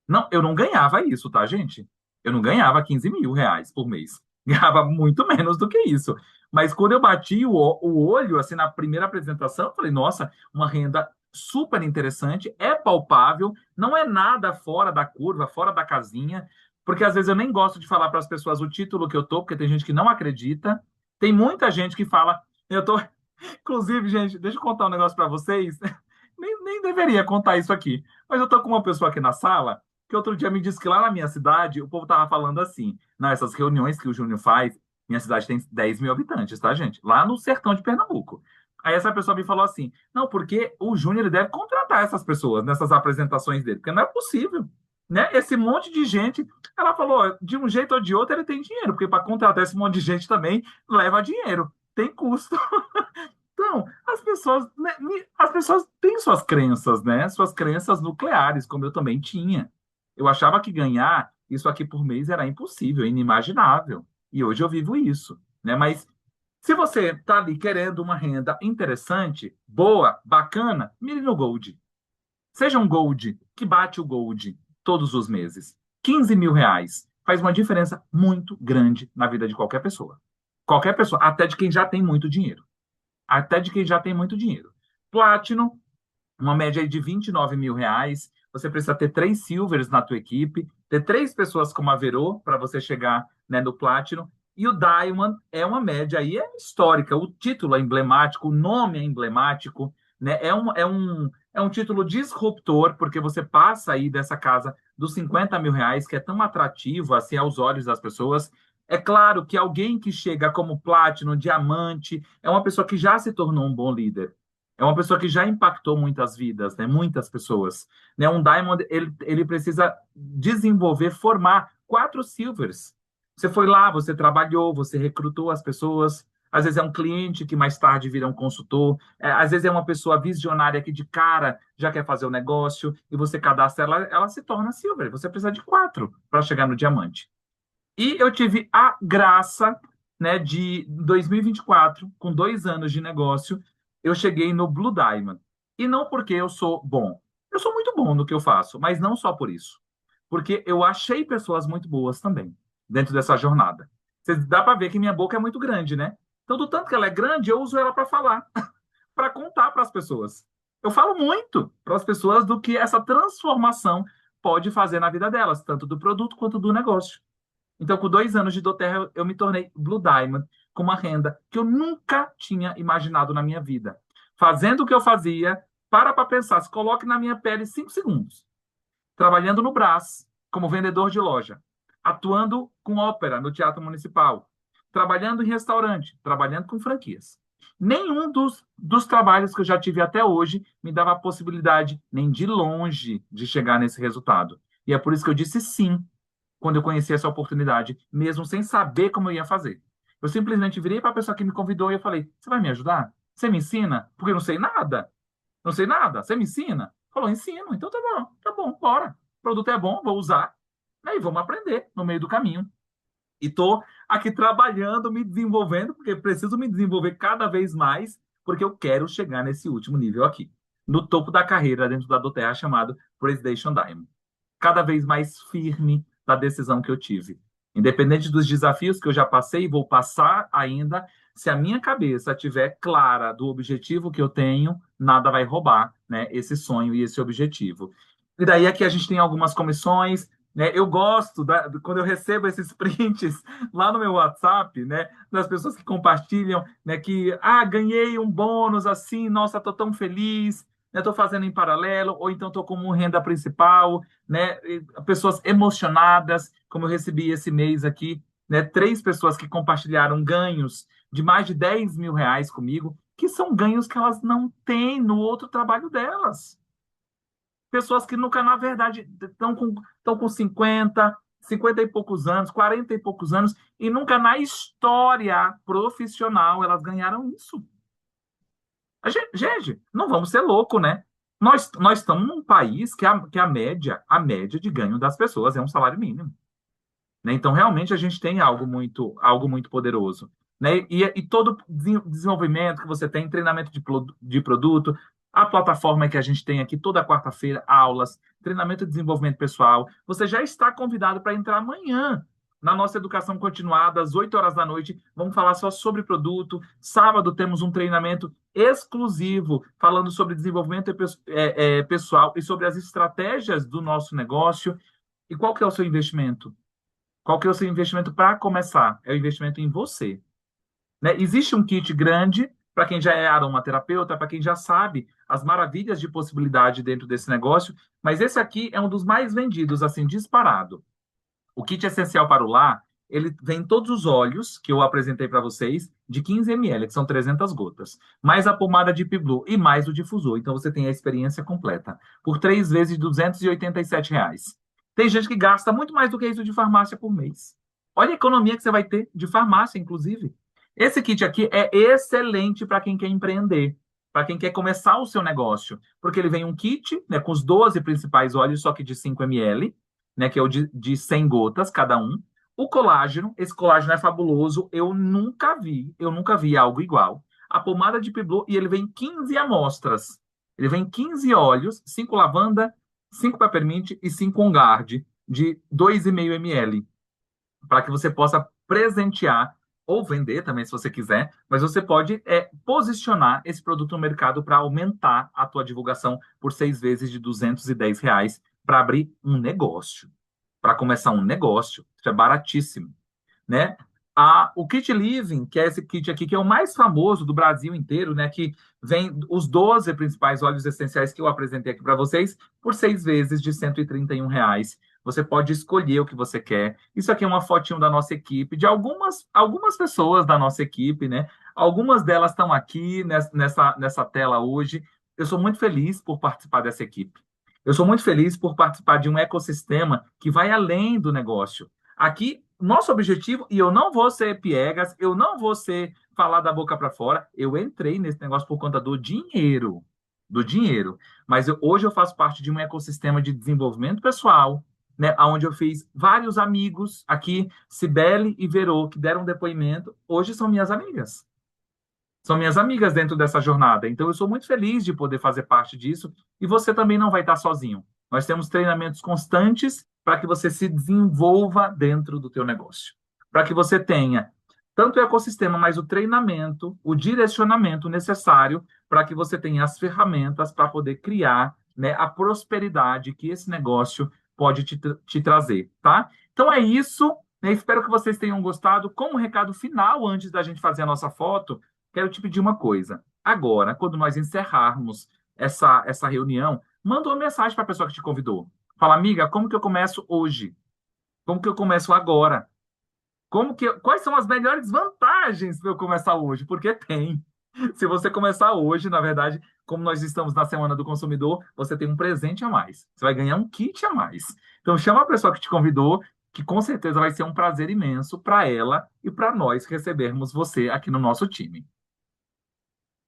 Não, eu não ganhava isso, tá, gente? Eu não ganhava 15 mil reais por mês. Ganhava muito menos do que isso. Mas quando eu bati o olho, assim, na primeira apresentação, eu falei, nossa, uma renda super interessante, é palpável, não é nada fora da curva, fora da casinha, porque às vezes eu nem gosto de falar para as pessoas o título que eu tô, porque tem gente que não acredita. Tem muita gente que fala, eu tô. Inclusive, gente, deixa eu contar um negócio para vocês. Nem deveria contar isso aqui. Mas eu tô com uma pessoa aqui na sala que outro dia me disse que lá na minha cidade o povo tava falando assim: não, essas reuniões que o Júnior faz, minha cidade tem 10 mil habitantes, tá, gente? Lá no sertão de Pernambuco. Aí essa pessoa me falou assim: não, porque o Júnior ele deve contratar essas pessoas nessas apresentações dele, porque não é possível. Né? Esse monte de gente, ela falou, de um jeito ou de outro ele tem dinheiro, porque para contratar esse monte de gente também leva dinheiro, tem custo. Então, as pessoas têm suas crenças, né? Suas crenças nucleares, como eu também tinha. Eu achava que ganhar isso aqui por mês era impossível, inimaginável. E hoje eu vivo isso, né? Mas se você está ali querendo uma renda interessante, boa, bacana, mire no Gold. Seja um Gold que bate o Gold todos os meses. 15 mil reais faz uma diferença muito grande na vida de qualquer pessoa. Qualquer pessoa, até de quem já tem muito dinheiro, até de quem já tem muito dinheiro. Platinum, uma média aí de 29 mil reais. Você precisa ter 3 silvers na tua equipe, ter 3 pessoas como a Verô para você chegar, né, no Platinum. E o Diamond é uma média aí histórica. O título é emblemático, o nome é emblemático, né? É um título disruptor, porque você passa aí dessa casa dos 50 mil reais, que é tão atrativo assim aos olhos das pessoas. É claro que alguém que chega como Platinum, Diamante, é uma pessoa que já se tornou um bom líder. É uma pessoa que já impactou muitas vidas, né? Muitas pessoas. Né? Um Diamond, ele precisa desenvolver, formar 4 silvers. Você foi lá, você trabalhou, você recrutou as pessoas. Às vezes é um cliente que mais tarde vira um consultor. Às vezes é uma pessoa visionária que de cara já quer fazer o negócio e você cadastra ela, ela se torna silver. Você precisa de 4 para chegar no diamante. E eu tive a graça, né, de em 2024, com 2 anos de negócio, eu cheguei no Blue Diamond. E não porque eu sou bom. Eu sou muito bom no que eu faço, mas não só por isso. Porque eu achei pessoas muito boas também dentro dessa jornada. Dá para ver que minha boca é muito grande, né? Então, do tanto que ela é grande, eu uso ela para falar, para contar para as pessoas. Eu falo muito para as pessoas do que essa transformação pode fazer na vida delas, tanto do produto quanto do negócio. Então, com 2 anos de doTERRA, eu me tornei Blue Diamond, com uma renda que eu nunca tinha imaginado na minha vida. Fazendo o que eu fazia, para pensar, se coloque na minha pele 5 segundos. Trabalhando no Brás, como vendedor de loja. Atuando com ópera no Teatro Municipal. Trabalhando em restaurante, trabalhando com franquias. Nenhum dos trabalhos que eu já tive até hoje me dava a possibilidade, nem de longe, de chegar nesse resultado. E é por isso que eu disse sim quando eu conheci essa oportunidade, mesmo sem saber como eu ia fazer. Eu simplesmente virei para a pessoa que me convidou e eu falei: Você vai me ajudar? Você me ensina? Porque eu não sei nada. Não sei nada. Você me ensina? Falou: Ensino. Então tá bom, bora. O produto é bom, vou usar. Aí vamos aprender no meio do caminho. E estou aqui trabalhando, me desenvolvendo, porque preciso me desenvolver cada vez mais, porque eu quero chegar nesse último nível aqui, no topo da carreira dentro da doTERRA, chamado Presidential Diamond, cada vez mais firme da decisão que eu tive. Independente dos desafios que eu já passei e vou passar ainda, se a minha cabeça estiver clara do objetivo que eu tenho, nada vai roubar, né, esse sonho e esse objetivo. E daí aqui a gente tem algumas comissões, né? Eu gosto quando eu recebo esses prints lá no meu WhatsApp, né, das pessoas que compartilham, né, que ganhei um bônus assim, nossa, tô tão feliz, né, tô fazendo em paralelo, ou então tô como renda principal, né, pessoas emocionadas, como eu recebi esse mês aqui, né, 3 pessoas que compartilharam ganhos de mais de R$ 10.000 comigo, que são ganhos que elas não têm no outro trabalho delas. Pessoas que nunca, na verdade, estão com 50 e poucos anos, 40 e poucos anos, e nunca na história profissional elas ganharam isso. Gente, não vamos ser louco, né? Nós estamos num país que a média de ganho das pessoas é um salário mínimo. Né? Então, realmente, a gente tem algo muito poderoso. Né? E todo desenvolvimento que você tem, treinamento de produto, a plataforma que a gente tem aqui toda quarta-feira, aulas, treinamento de desenvolvimento pessoal, você já está convidado para entrar amanhã na nossa educação continuada, às 8 horas da noite. Vamos falar só sobre produto. Sábado temos um treinamento exclusivo falando sobre desenvolvimento pessoal e sobre as estratégias do nosso negócio. E qual que é o seu investimento? Qual que é o seu investimento para começar? É o investimento em você. Né? Existe um kit grande para quem já é aromaterapeuta, para quem já sabe as maravilhas de possibilidade dentro desse negócio, mas esse aqui é um dos mais vendidos, assim, disparado. O kit essencial para o lar, ele vem todos os óleos que eu apresentei para vocês, de 15 ml, que são 300 gotas, mais a pomada de Blue e mais o difusor. Então você tem a experiência completa, por 3 vezes de R$ 287. Tem gente que gasta muito mais do que isso de farmácia por mês. Olha a economia que você vai ter de farmácia, inclusive. Esse kit aqui é excelente para quem quer empreender, para quem quer começar o seu negócio, porque ele vem um kit, né, com os 12 principais óleos, só que de 5 ml, né, que é o de 100 gotas cada um. O colágeno, esse colágeno é fabuloso, eu nunca vi algo igual. A pomada de Piblo, e ele vem 15 amostras. Ele vem 15 óleos, 5 lavanda, 5 peppermint e 5 on guard, de 2,5 ml, para que você possa presentear ou vender também, se você quiser, mas você pode posicionar esse produto no mercado para aumentar a tua divulgação por 6 vezes de R$ 210 para abrir um negócio, para começar um negócio. Isso é baratíssimo, né? O Kit Living, que é esse kit aqui, que é o mais famoso do Brasil inteiro, né? Que vem os 12 principais óleos essenciais que eu apresentei aqui para vocês, por 6 vezes de R$ 131. Você pode escolher o que você quer. Isso aqui é uma fotinho da nossa equipe, de algumas pessoas da nossa equipe, né? Algumas delas estão aqui nessa tela hoje. Eu sou muito feliz por participar dessa equipe. Eu sou muito feliz por participar de um ecossistema que vai além do negócio. Aqui, nosso objetivo, e eu não vou ser piegas, eu não vou ser falar da boca para fora, eu entrei nesse negócio por conta do dinheiro, mas hoje eu faço parte de um ecossistema de desenvolvimento pessoal, né, onde eu fiz vários amigos aqui, Cibele e Verô, que deram depoimento, hoje são minhas amigas. São minhas amigas dentro dessa jornada. Então, eu sou muito feliz de poder fazer parte disso. E você também não vai estar sozinho. Nós temos treinamentos constantes para que você se desenvolva dentro do teu negócio. Para que você tenha tanto o ecossistema, mas o treinamento, o direcionamento necessário para que você tenha as ferramentas para poder criar, né, a prosperidade que esse negócio pode te trazer, tá? Então é isso, né? Espero que vocês tenham gostado. Como recado final, antes da gente fazer a nossa foto, quero te pedir uma coisa. Agora, quando nós encerrarmos essa reunião, manda uma mensagem para a pessoa que te convidou. Fala, amiga, como que eu começo hoje? Como que eu começo agora? Quais são as melhores vantagens para eu começar hoje? Porque tem. Se você começar hoje, na verdade, como nós estamos na Semana do Consumidor, você tem um presente a mais. Você vai ganhar um kit a mais. Então, chama a pessoa que te convidou, que com certeza vai ser um prazer imenso para ela e para nós recebermos você aqui no nosso time.